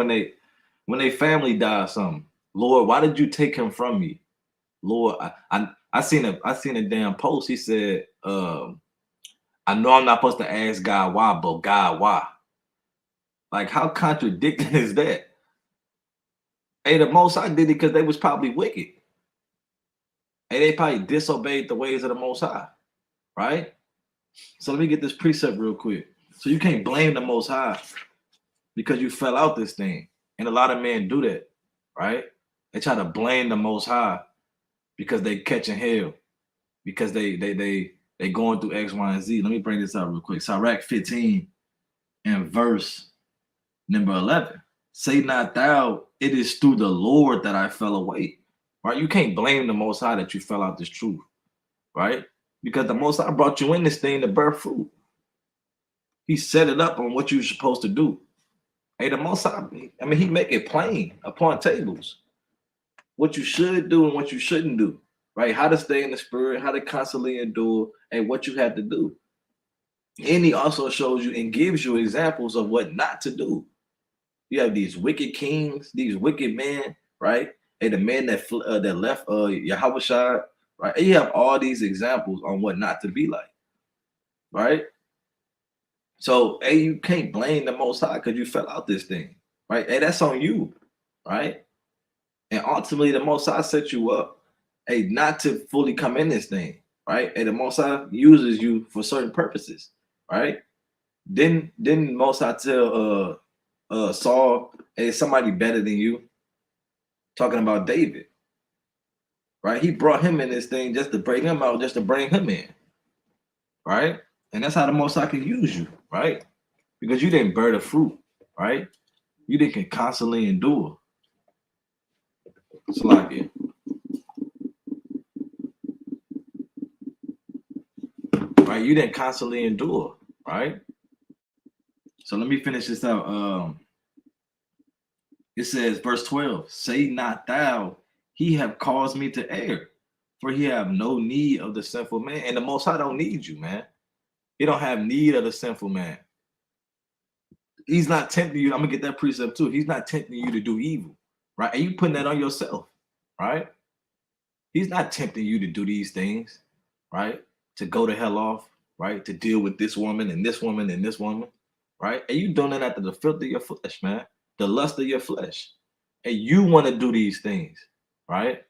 when they family dies. Something. Lord, why did you take him from me? Lord, I seen a damn post. He said, I know I'm not supposed to ask God why, but God, why? Like, how contradicting is that? Hey, the Most High did it because they was probably wicked. And they probably disobeyed the ways of the Most High, right? So let me get this precept real quick. So you can't blame the Most High because you fell out this thing. And a lot of men do that, right? They try to blame the Most High because they catching hell, because they going through X, Y, and Z. Let me bring this out real quick. Sirach 15 and verse number 11. Say not thou, it is through the Lord that I fell away. Right? You can't blame the Most High that you fell out this truth, right? Because the Most High brought you in this thing to bear fruit. He set it up on what you're supposed to do. Hey, the Most High, I mean, he make it plain upon tables what you should do and what you shouldn't do, right? How to stay in the spirit, how to constantly endure, and what you have to do. And he also shows you and gives you examples of what not to do. You have these wicked kings, these wicked men, right? And the men that left Yahweh, right? And you have all these examples on what not to be like, right? So, hey, you can't blame the Most High because you fell out this thing, right? Hey, that's on you, right? And ultimately, the Most High set you up, hey, not to fully come in this thing, right? And the Most High uses you for certain purposes, right? Didn't Most High tell Saul, hey, somebody better than you? Talking about David, right? He brought him in this thing just to bring him out, just to bring him in, right? And that's how the Most High can use you, right? Because you didn't bear the fruit, right? You didn't constantly endure. It's like it. Right? You didn't constantly endure, right? So let me finish this out. It says, verse 12, say not thou, he have caused me to err, for he have no need of the sinful man. And the Most High don't need you, man. He don't have need of the sinful man. He's not tempting you. I'm gonna get that precept too. He's not tempting you to do evil, right? And you putting that on yourself, right? He's not tempting you to do these things, right? To go to hell off, right? To deal with this woman and this woman and this woman, right? And you doing it after the filth of your flesh, man, the lust of your flesh. And you want to do these things, right?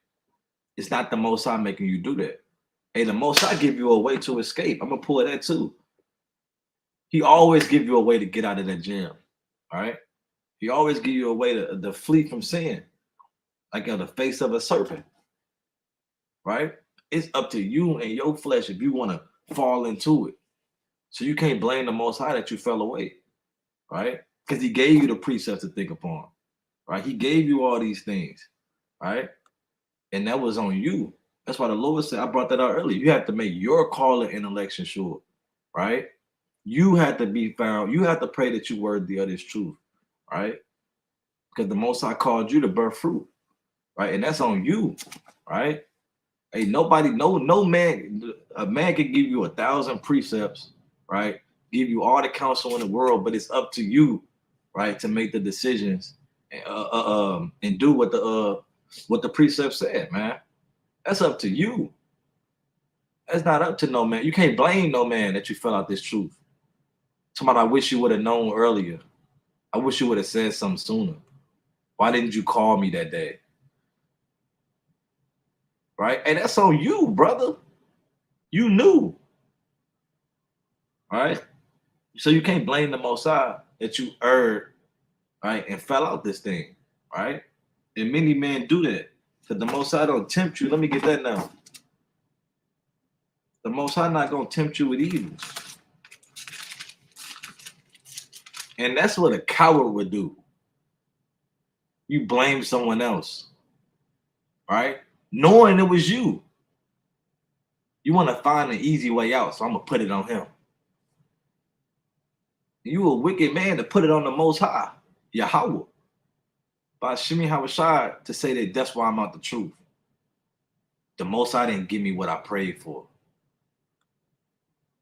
It's not the Most High making you do that. Hey, the Most High give you a way to escape. I'm gonna pull that too. He always give you a way to get out of that jam, all right? He always give you a way to flee from sin, like on the face of a serpent, right? It's up to you and your flesh if you want to fall into it. So you can't blame the Most High that you fell away, right? Because he gave you the precepts to think upon, right? He gave you all these things, right? And that was on you. That's why the Lord said, I brought that out earlier. You have to make your calling and election sure, right? You have to be found. You have to pray that you're worthy of this truth, right? Because the Most High called you to bear fruit, right? And that's on you, right? Hey, nobody, no man, a man can give you 1,000 precepts, right? Give you all the counsel in the world, but it's up to you, right, to make the decisions and do what the precept said, man. That's up to you. That's not up to no man. You can't blame no man that you fell out this truth. Somebody, I wish you would have known earlier. I wish you would have said something sooner. Why didn't you call me that day? Right? And that's on you, brother. You knew. All right. So you can't blame the Most High that you erred, right, and fell out this thing, right? And many men do that. Because the Most High don't tempt you. Let me get that now. The Most High not gonna tempt you with evil. And that's what a coward would do. You blame someone else, right? Knowing it was you. You want to find an easy way out, so I'm gonna put it on him. You a wicked man to put it on the Most High, Yahweh. By Shimi Hawashai to say that that's why I'm out the truth. The Most High didn't give me what I prayed for.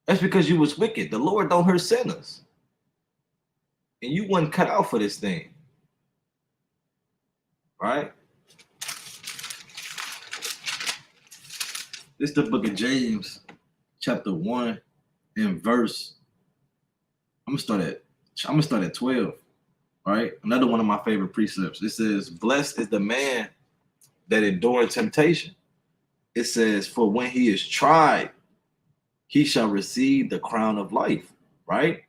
That's because you was wicked. The Lord don't hurt sinners. And you wasn't cut out for this thing. Right? This is the book of James, chapter 1 in verse. I'm gonna start at 12. All right. Another one of my favorite precepts. It says, "Blessed is the man that endureth temptation." It says, "For when he is tried, he shall receive the crown of life." Right.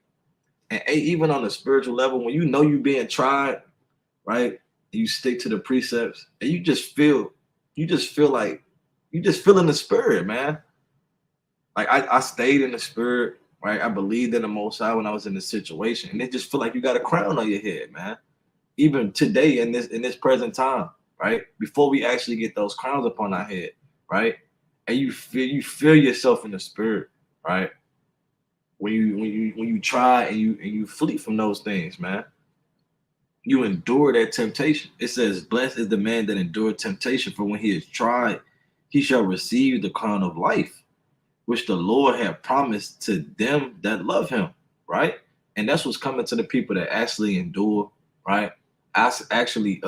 And even on the spiritual level, when you know you're being tried, right, and you stick to the precepts, and you just feel like you just feel in the spirit, man. Like I stayed in the spirit, right? I believed in the Most High when I was in this situation, and it just feel like you got a crown on your head, man. Even today in this present time, right? Before we actually get those crowns upon our head, right? And you feel yourself in the spirit, right? When you try and you flee from those things, man. You endure that temptation. It says, "Blessed is the man that endured temptation, for when he is tried, he shall receive the crown of life, which the Lord had promised to them that love him," right? And that's what's coming to the people that actually endure, right? Actually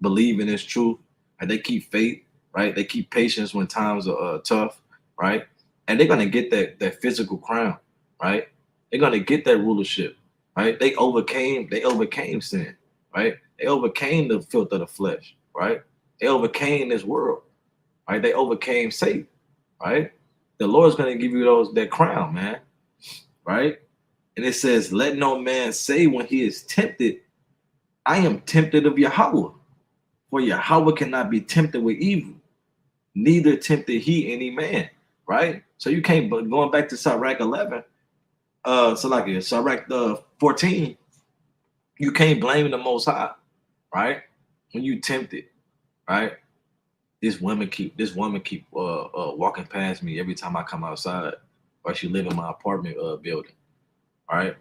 believe in this truth, and they keep faith, right? They keep patience when times are tough, right? And they're gonna get that physical crown, right? They're gonna get that rulership, right? They overcame sin, right? They overcame the filth of the flesh, right? They overcame this world, right? They overcame Satan, right? The Lord's going to give you that crown, man, right? And it says, "Let no man say when he is tempted, I am tempted of Yahweh, for Yahweh cannot be tempted with evil, neither tempted he any man," right? So you can't, but going back to Sirach 11, Sirach 14, you can't blame the Most High, right? When you tempted, right? This woman keep walking past me every time I come outside, or she live in my apartment building. All right,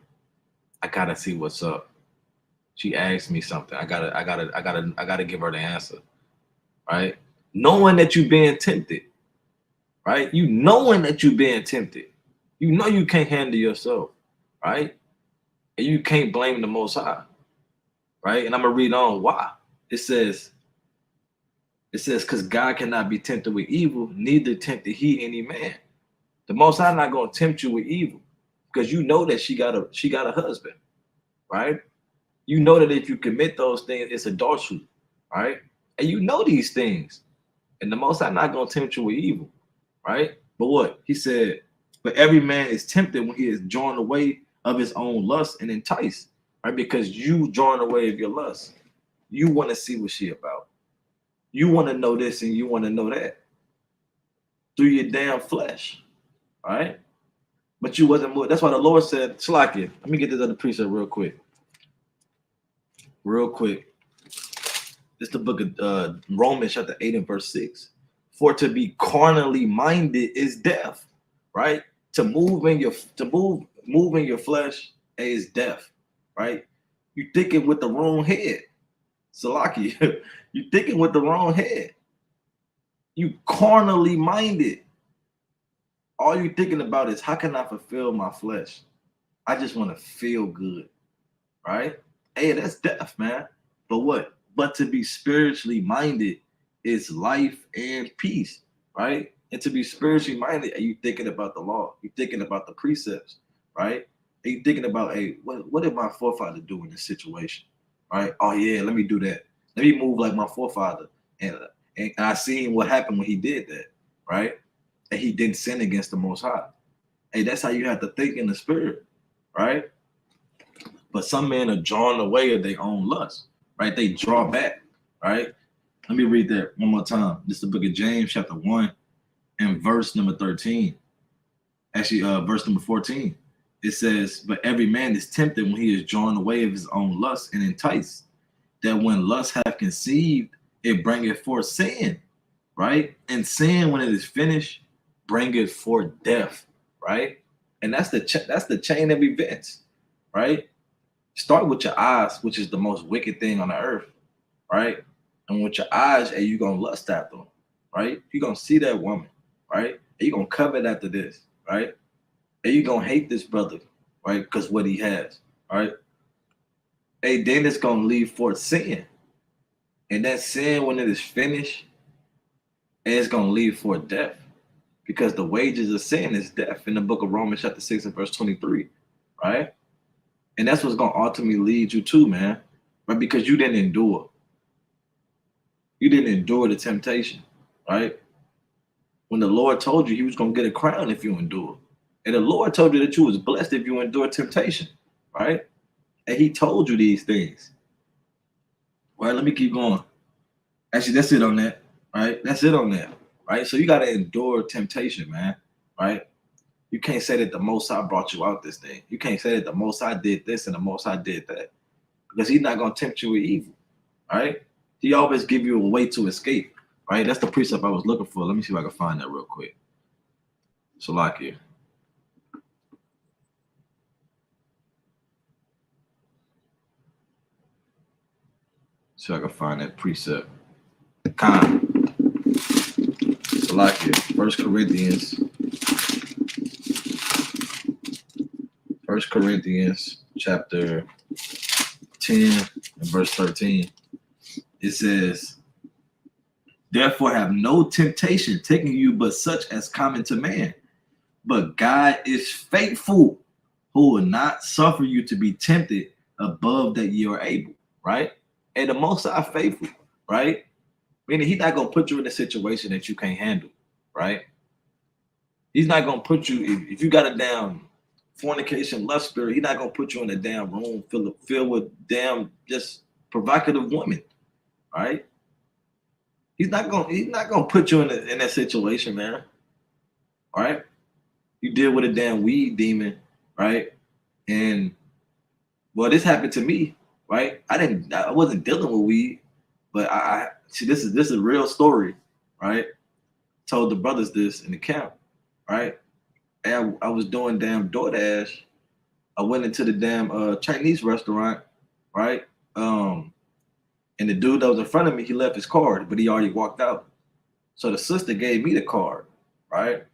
I gotta see what's up. She asked me something. I gotta give her the answer. Right, knowing that you being tempted. Right, you knowing that you being tempted. You know you can't handle yourself. Right, and you can't blame the Most High. Right, and I'm gonna read on why. It says, "Because God cannot be tempted with evil, neither tempted He any man." The Most High not gonna tempt you with evil, because you know that she got a husband, right? You know that if you commit those things, it's adultery, right? And you know these things, and the Most High not gonna tempt you with evil, right? But what he said, "But every man is tempted when he is drawn away of his own lust and enticed," right? Because you drawn away of your lust, you want to see what she about. You want to know this and you want to know that through your damn flesh, right? But you wasn't moved. That's why the Lord said, Shalakia, let me get this other precept real quick. Real quick. It's the book of Romans chapter 8 and verse 6. "For to be carnally minded is death," right? To move in your flesh is death, right? You thinking with the wrong head. Salaki, you thinking with the wrong head. You carnally minded. All you thinking about is, how can I fulfill my flesh? I just want to feel good, right? Hey, that's death, man. But what? But to be spiritually minded is life and peace, right? And to be spiritually minded, are you thinking about the law? You thinking about the precepts, right? Are you thinking about, hey, what did my forefather do in this situation, right? Oh yeah, let me do that. Let me move like my forefather, and and I seen what happened when he did that, right? And he didn't sin against the Most High. Hey, that's how you have to think in the spirit, right? But some men are drawn away of their own lust, right? They draw back, right? Let me read that one more time. This is the book of James, chapter 1, and verse number 13. Actually, verse number 14. It says, "But every man is tempted when he is drawn away of his own lust and enticed. That when lust hath conceived, it bringeth forth sin, right? And sin, when it is finished, bringeth forth death," right? And that's the chain of events, right? Start with your eyes, which is the most wicked thing on the earth, right? And with your eyes, and you gonna lust after them, right? You're gonna see that woman, right? And you're gonna covet after this, right? And you're gonna hate this brother, right? Because what he has, right? Hey, then it's gonna lead forth sin. And that sin, when it is finished, it's gonna lead forth death. because the wages of sin is death in the book of Romans chapter 6 and verse 23, right? And that's what's going to ultimately lead you to, man, right? Because you didn't endure. You didn't endure the temptation, right? When the Lord told you he was going to get a crown if you endure. And the Lord told you that you was blessed if you endure temptation, right? And he told you these things. Right, let me keep going. Actually, that's it on that, right? That's it on that, right? So you got to endure temptation, man, right? You can't say that the Most High brought you out this thing. You can't say that the Most High did this and the Most High did that, because he's not going to tempt you with evil, right? He always give you a way to escape, right? That's the precept I was looking for. Let me see if I can find that real quick. Salakia. See if I can find that precept. Khan. Salakia. 1 Corinthians chapter 10 and verse 13. It says, therefore have no temptation taking you but such as common to man. But God is faithful, who will not suffer you to be tempted above that you are able, right? And the Most High faithful, right? Meaning he's not going to put you in a situation that you can't handle, right? He's not going to put you, if you got a damn fornication lust spirit, he's not going to put you in a damn room filled with damn just provocative women, right? He's not gonna put you in that situation, man. All right? You deal with a damn weed demon, right? And well, this happened to me, right? I wasn't dealing with weed, but I see this is a real story, right? Told the brothers this in the camp, right? And I was doing damn DoorDash. I went into the damn Chinese restaurant, right? And the dude that was in front of me, he left his card, but he already walked out. So the sister gave me the card, right?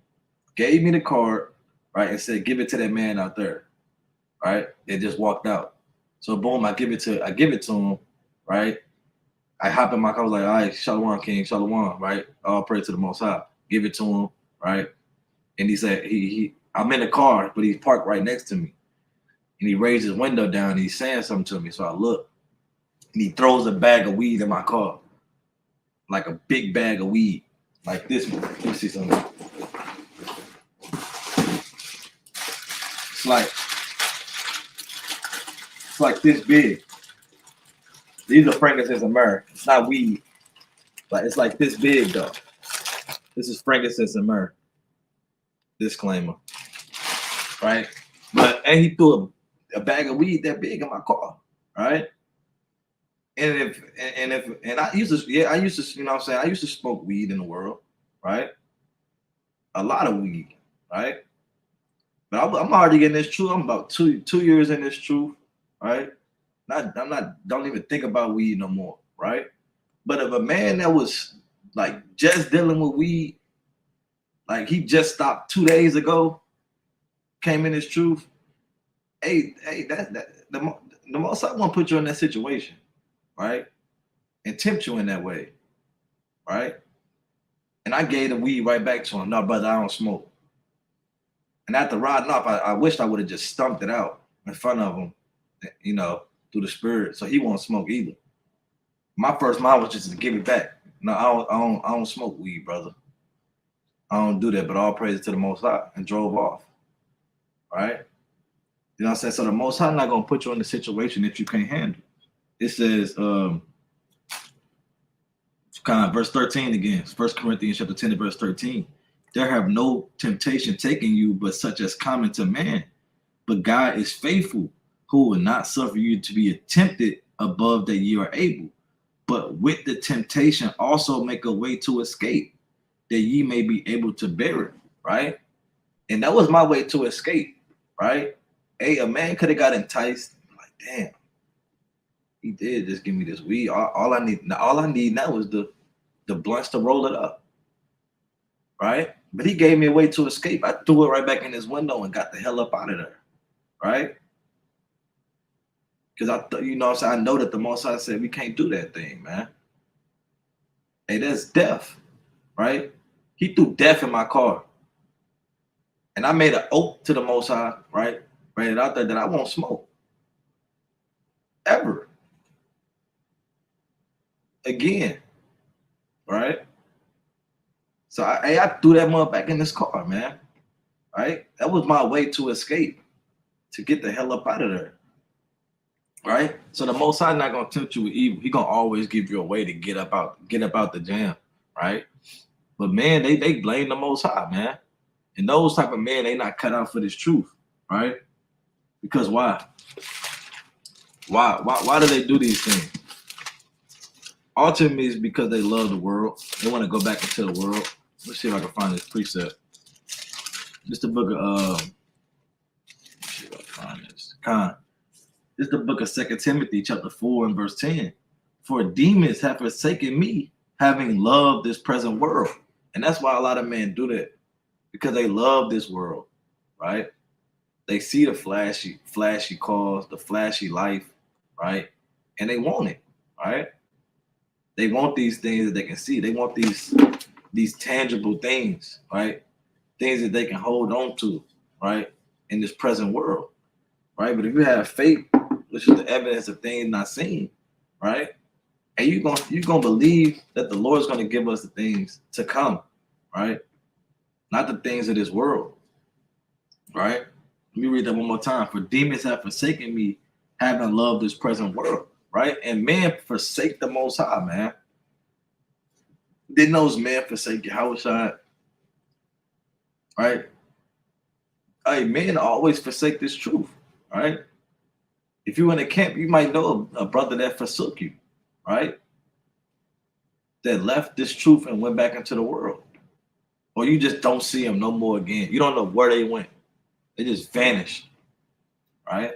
Gave me the card, right? And said, give it to that man out there, right? They just walked out. So boom, I give it to him, right? I hop in my car, I was like, all right, Shalom, King, Shalom, right? All praise to the Most High. Give it to him, right? And he said, I'm in the car, but he's parked right next to me. And he raised his window down and he's saying something to me. So I look. And he throws a bag of weed in my car, like a big bag of weed, like this one. Let me see something. It's like this big. These are frankincense and myrrh. It's not weed, but it's like this big though. This is frankincense and myrrh. Disclaimer, right? And he threw a bag of weed that big in my car, right? And I used to, you know what I'm saying? I used to smoke weed in the world, right? A lot of weed, right? But I'm already getting this truth. I'm about two years in this truth, right? Don't even think about weed no more, right? But if a man that was like just dealing with weed, like he just stopped 2 days ago, came in his truth, hey, the Most I want to put you in that situation, right? And tempt you in that way, right? And I gave the weed right back to him. No, brother, I don't smoke. And after riding off, I wished I would have just stumped it out in front of him, you know, through the spirit, so he won't smoke either. My first mind was just to give it back. No, I don't smoke weed, brother. I don't do that. But all praise to the Most High, and drove off. Right? You know what I'm saying? So the Most High not gonna put you in a situation that you can't handle. It says, kind of verse 13 again, 1 Corinthians chapter 10 and verse 13. There have no temptation taken you, but such as common to man. But God is faithful, who will not suffer you to be tempted above that you are able, but with the temptation also make a way to escape, that ye may be able to bear it, right? And that was my way to escape, right? Hey, a man could have got enticed. I'm like, damn, he did just give me this weed. All I need now is the blunts to roll it up, right? But he gave me a way to escape. I threw it right back in his window and got the hell up out of there, right? Because you know what I'm saying? I know that the Most High said we can't do that thing, man. Hey, that's death, right? He threw death in my car. And I made an oath to the Most High, right? Ran it out there that I won't smoke ever again, right? So I threw that mug back in this car, man. Right? That was my way to escape, to get the hell up out of there. Right? So the Most High not gonna tempt you with evil. He gonna always give you a way to get up out the jam, right? But man, they blame the Most High, man. And those type of men, they not cut out for this truth, right? Because why? Why do they do these things? Ultimately, it's because they love the world. They want to go back into the world. Let's see if I can find this precept. This the book of let's see if I can find this. This is the book of 2 Timothy, chapter 4 and verse 10. For demons have forsaken me, having loved this present world. And that's why a lot of men do that, because they love this world, right? They see the flashy cars, the flashy life, right? And they want it, right? They want these things that they can see. They want these tangible things, right? Things that they can hold on to, right? In this present world, right? But if you have faith, which is the evidence of things not seen, right? And you're gonna believe that the Lord's gonna give us the things to come, right? Not the things of this world, right? Let me read that one more time. For demons have forsaken me, having loved this present world, right? And men forsake the Most High, man. Didn't those men forsake Yahushua, right? Hey, men always forsake this truth, right? If you in a camp, you might know a brother that forsook you, right? That left this truth and went back into the world. Or you just don't see them no more again. You don't know where they went. They just vanished, right?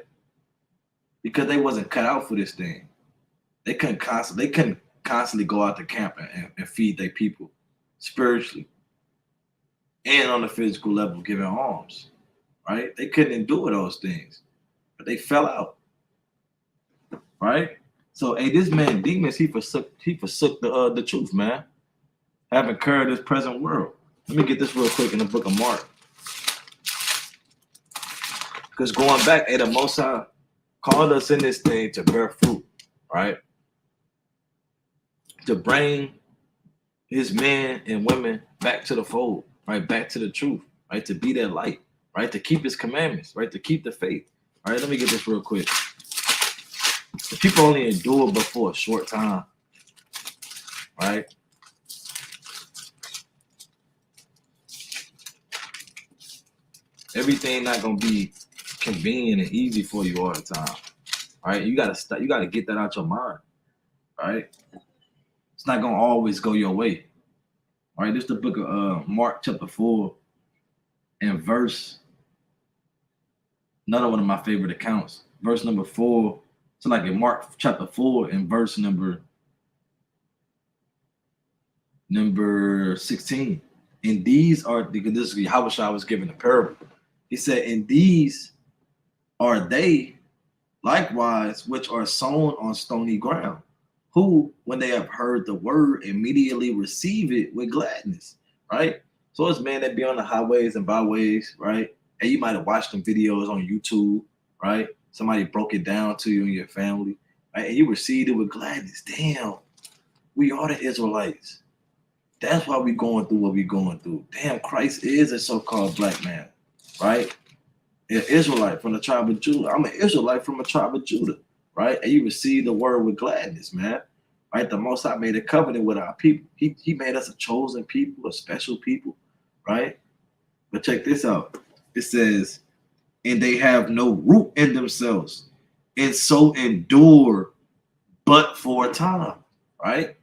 Because they wasn't cut out for this thing. They couldn't constantly go out to camp and feed their people spiritually and on the physical level, giving alms, right? They couldn't endure those things, but they fell out, right? So, hey, this man demons, he forsook the truth, man. Having current this present world. Let me get this real quick in the book of Mark. Because going back, hey, the Most High called us in this thing to bear fruit, right? To bring his men and women back to the fold, right? Back to the truth, right? To be their light, right? To keep his commandments, right? To keep the faith. All right, let me get this real quick. The people only endure but for a short time, right? Everything not gonna be convenient and easy for you all the time, right? You gotta get that out your mind, right? It's not gonna always go your way. All right, this is the book of Mark chapter 4 and verse, another one of my favorite accounts. Verse number 4. So like in Mark chapter 4 and verse number 16. And these are, because this is Yahushua was given a parable. He said, and these are they likewise which are sown on stony ground, who, when they have heard the word, immediately receive it with gladness, right? So it's men that be on the highways and byways, right? And you might have watched some videos on YouTube, right? Somebody broke it down to you and your family, right? And you received it with gladness. Damn, we are the Israelites. That's why we're going through what we're going through. Damn, Christ is a so-called black man, right? An Israelite from the tribe of Judah. I'm an Israelite from the tribe of Judah, right? And you receive the word with gladness, man. Right? The Most High made a covenant with our people. He made us a chosen people, a special people, right? But check this out. It says, and they have no root in themselves, and so endure but for a time, right?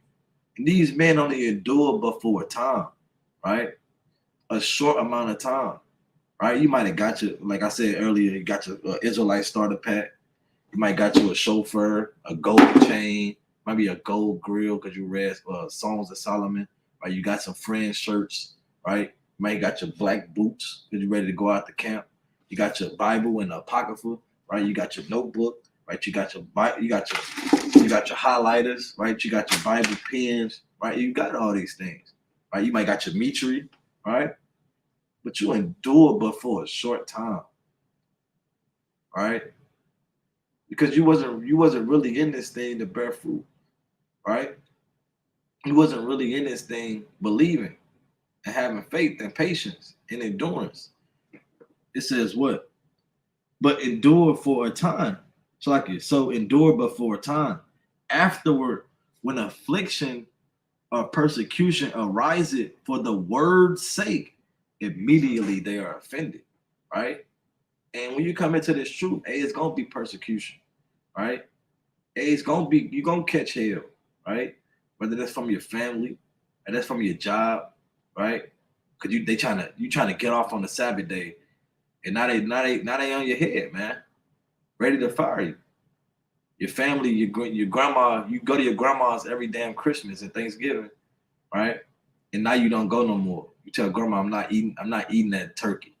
And these men only endure but for a time, right? A short amount of time, right? You might have got your, like I said earlier, you got your Israelite starter pack. You might got you a chauffeur, a gold chain, maybe a gold grill because you read Songs of Solomon, right? You got some friend shirts, right? You might got your black boots because you're ready to go out to camp. You got your Bible and apocrypha, right? You got your notebook, right? You got your highlighters, right? You got your Bible pens, right? You got all these things, right? You might got your Mitri, right? but you endure but for a short time, right? Because you wasn't really in this thing to bear fruit, right? You wasn't really in this thing believing and having faith and patience and endurance. It says what? But endure for a time. So endure but for a time. Afterward, when affliction or persecution arises for the word's sake, immediately they are offended, right? And when you come into this truth, hey, it's gonna be persecution, right? Hey, it's gonna be you're gonna catch hell, right? Whether that's from your family, or that's from your job, right? Because you trying to get off on the Sabbath day, and now they on your head, man, ready to fire you. Your family, your grandma, you go to your grandma's every damn Christmas and Thanksgiving, right? And now you don't go no more. You tell grandma, I'm not eating that turkey.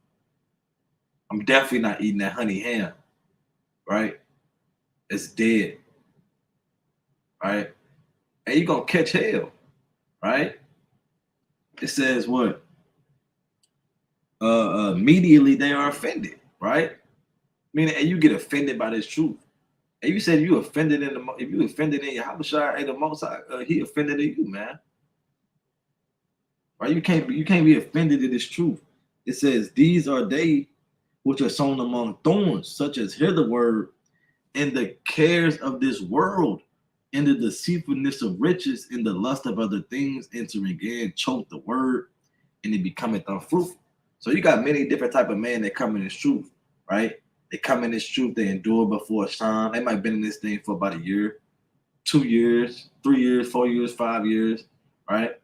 I'm definitely not eating that honey ham, right? It's dead, right? And you gonna catch hell, right? It says what? Immediately they are offended, right? Meaning, and you get offended by this truth. And you said you offended if you offended in your Habashai, hey, the Most High, he offended in you, man. Right? You can't be offended in this truth. It says these are they which are sown among thorns, such as hear the word, and the cares of this world, and the deceitfulness of riches, and the lust of other things entering in, choke the word, and it becometh unfruitful. So you got many different type of men that come in this truth, right? They come in this truth, they endure before a time. They might have been in this thing for about a year, 2 years, 3 years, 4 years, 5 years, right?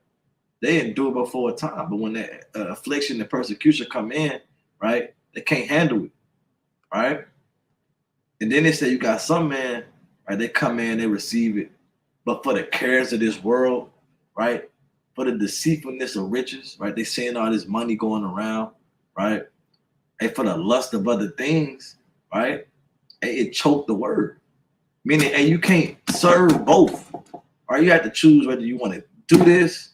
They endure before a time, but when that affliction and persecution come in, right, they can't handle it, right? And then they say you got some men, right? They come in, they receive it, but for the cares of this world, right? For the deceitfulness of riches, right? They seeing all this money going around, right? And for the lust of other things, right? And it choked the word. Meaning, and you can't serve both. Right? You have to choose whether you want to do this,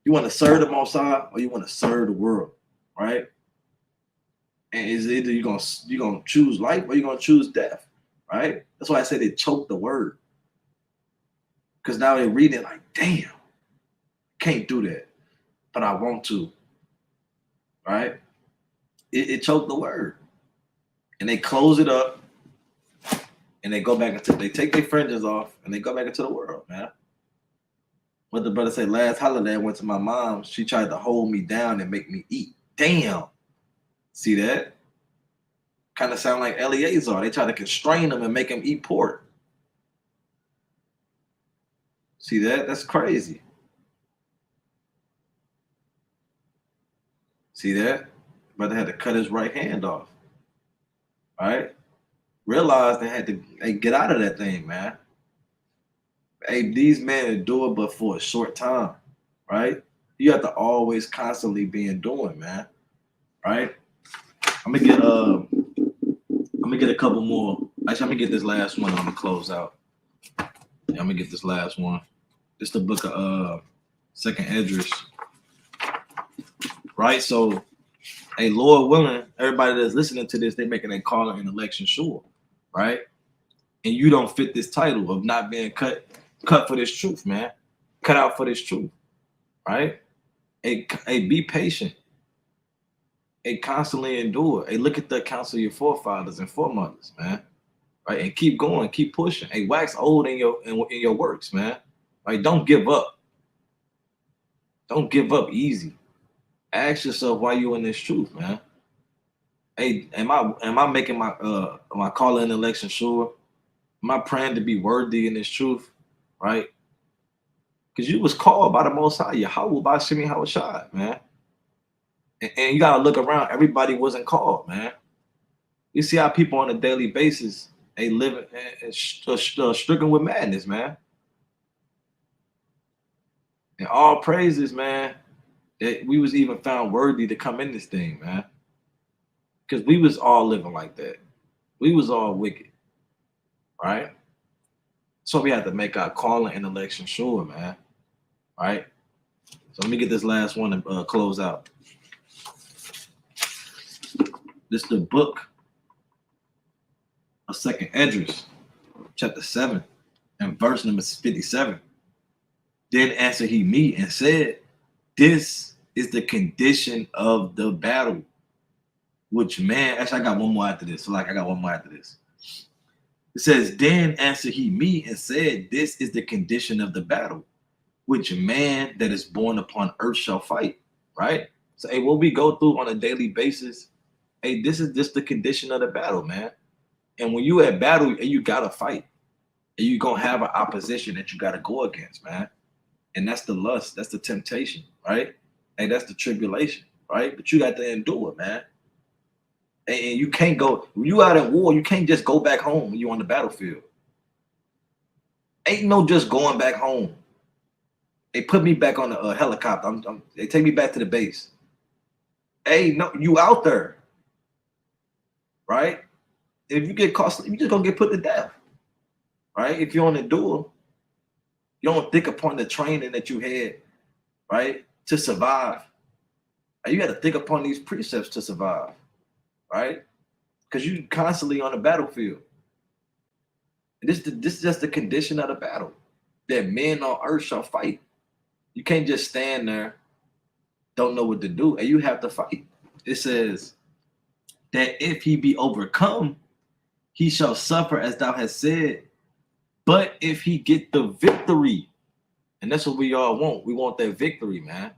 you want to serve the Most High, or you want to serve the world, right? And is either you're gonna choose life or you're gonna choose death, right? That's why I said they choked the word. Because now they're reading it like, damn, can't do that, but I want to, right? It choked the word, and they close it up, and they go back into they take their fringes off, and they go back into the world, man. What the brother say? Last holiday, I went to my mom. She tried to hold me down and make me eat. Damn, see that? Kind of sound like Eleazar. They try to constrain him and make him eat pork. See that? That's crazy. See that? Brother had to cut his right hand off. All right? Realized they had to get out of that thing, man. Hey, these men endure but for a short time, right? You have to always constantly be enduring, man. Right? I'm gonna get a couple more. Actually, I'm gonna get this last one. I'm gonna close out. Yeah, I'm gonna get this last one. This the book of Second Esdras, right? So, hey, Lord willing, everybody that's listening to this, they making a calling and election sure, right? And you don't fit this title of not being cut for this truth, man. Cut out for this truth, right? Hey, be patient. Hey, constantly endure. Hey, look at the accounts of your forefathers and foremothers, man. Right, and keep going, keep pushing. Hey, wax old in your works, man. Right, don't give up. Don't give up easy. Ask yourself why you in this truth, man. Hey, am I making my calling and election sure? Am I praying to be worthy in this truth? Right? Because you was called by the Most High, Yahweh by Shemi Hawashai, man. And you gotta look around. Everybody wasn't called, man. You see how people on a daily basis they live stricken with madness, man. And all praises, man, that we was even found worthy to come in this thing, man. Because we was all living like that. We was all wicked, right? So we had to make our calling and election sure, man. Right? So let me get this last one and close out. This is the book of Second Esdras, chapter 7, and verse number 57. Then answered he me and said, this is the condition of the battle, which man, actually I got one more after this. So like I got one more after this. It says, then answered he me and said, this is the condition of the battle, which man that is born upon earth shall fight, right? So, hey, what we go through on a daily basis, hey, this is just the condition of the battle, man. And when you at battle, you got to fight. And you're going to have an opposition that you got to go against, man. And that's the lust. That's the temptation, right? And that's the tribulation, right? But you got to endure, man. And you can't go, when you out at war, you can't just go back home when you on the battlefield. Ain't no just going back home. They put me back on the helicopter. They take me back to the base. Hey, no, you out there, right? If you get caught, you just gonna get put to death, right? If you're on the duel, you don't think upon the training that you had, right, to survive. You got to think upon these precepts to survive, right? Because you constantly on the battlefield. And this is just the condition of the battle, that men on earth shall fight. You can't just stand there, don't know what to do, and you have to fight. It says that if he be overcome, he shall suffer as thou hast said. But if he get the victory, and that's what we all want. We want that victory, man.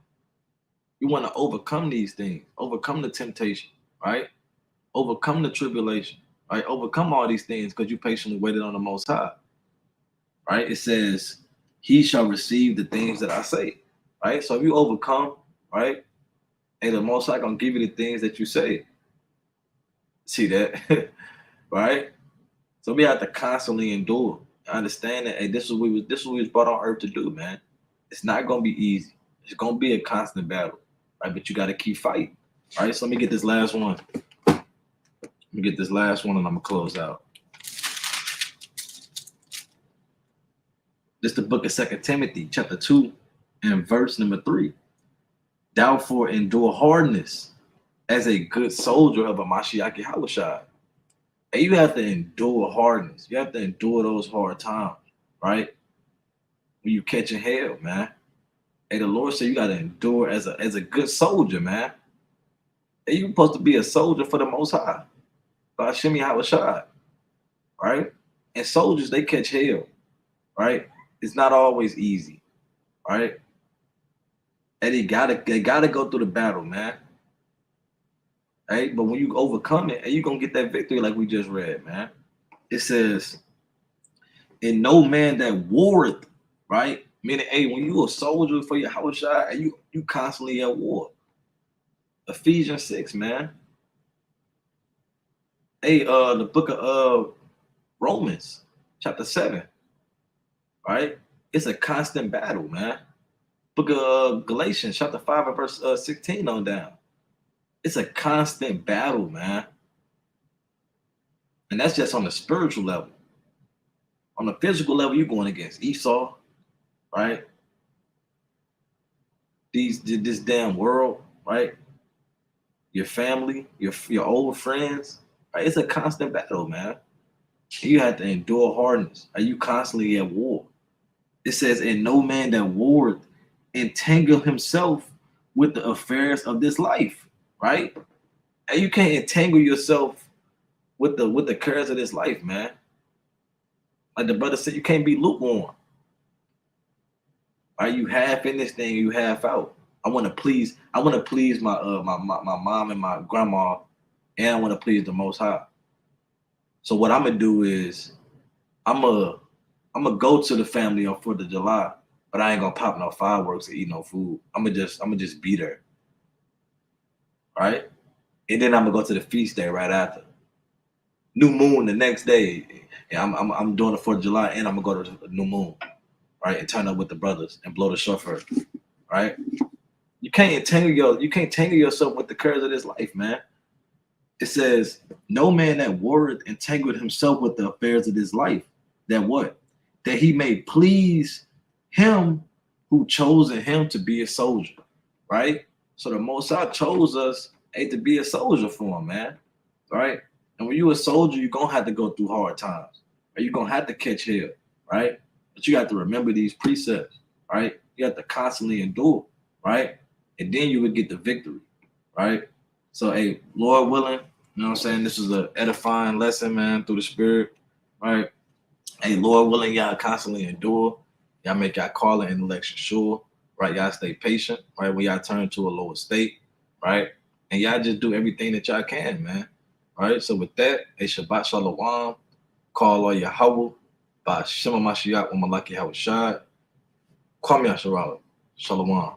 We want to overcome these things, overcome the temptation, right? Overcome the tribulation, right? Overcome all these things because you patiently waited on the Most High, right? It says, he shall receive the things that I say, right? So if you overcome, right, and the Most High gonna give you the things that you say. See that, right? So we have to constantly endure. Understand that, hey, this is what we was brought on earth to do, man. It's not gonna be easy. It's gonna be a constant battle, right? But you got to keep fighting, right? So let me get this last one. Let me get this last one, and I'm gonna close out. This is the book of 2 Timothy, chapter 2, and verse number 3. Thou endure hardness as a good soldier of a Mashiach Yahushua. And you have to endure hardness. You have to endure those hard times, right? When you catching hell, man. Hey, the Lord said you got to endure as a good soldier, man. Hey, you're supposed to be a soldier for the Most High, by Hashem Yahushua, right? And soldiers, they catch hell, right? It's not always easy, right? And they gotta go through the battle, man. Hey, but when you overcome it, you're gonna get that victory like we just read, man. It says, and no man that warreth, right? Meaning, hey, when you a soldier for your house, you constantly at war. Ephesians 6, man. Hey, the book of Romans, chapter 7, right? It's a constant battle, man. Book of Galatians, chapter 5, and verse 16 on down. It's a constant battle, man. And that's just on the spiritual level. On the physical level, you're going against Esau, right? This damn world, right? Your family, your old friends, right? It's a constant battle, man. You have to endure hardness. Are you constantly at war? It says, and no man that warreth entangle himself with the affairs of this life, right? And you can't entangle yourself with the cares of this life, man. Like the brother said, you can't be lukewarm. Are you half in this thing? You half out. I want to please my my mom and my grandma, and I want to please the Most High. So what I'm gonna do is I'm gonna go to the family on 4th of July, but I ain't gonna pop no fireworks or eat no food. I'm gonna just be there, right? And then I'm gonna go to the feast day right after. New moon the next day. Yeah, I'm doing the 4th of July, and I'm gonna go to the new moon, right? And turn up with the brothers and blow the shofar, right? You can't tangle yourself with the cares of this life, man. It says, no man that warreth entangled himself with the affairs of this life. That what? That he may please him who chosen him to be a soldier, right? So the Most High chose us to be a soldier for him, man. right? And when you a soldier, you're gonna have to go through hard times, or you're gonna have to catch hell, right? But you have to remember these precepts, right? You have to constantly endure, right? And then you would get the victory, right? So, hey, Lord willing, you know what I'm saying? This is an edifying lesson, man, through the spirit, right? Hey, Lord willing, y'all constantly endure. Y'all make y'all calling and election sure, right? Y'all stay patient, right? When y'all turn to a lower state, right? And y'all just do everything that y'all can, man. All right. So with that, a Shabbat Shalom, call all Yahweh, by Shema Mashiach, Malaki Hawashad, Kwame Asharala, Shalom.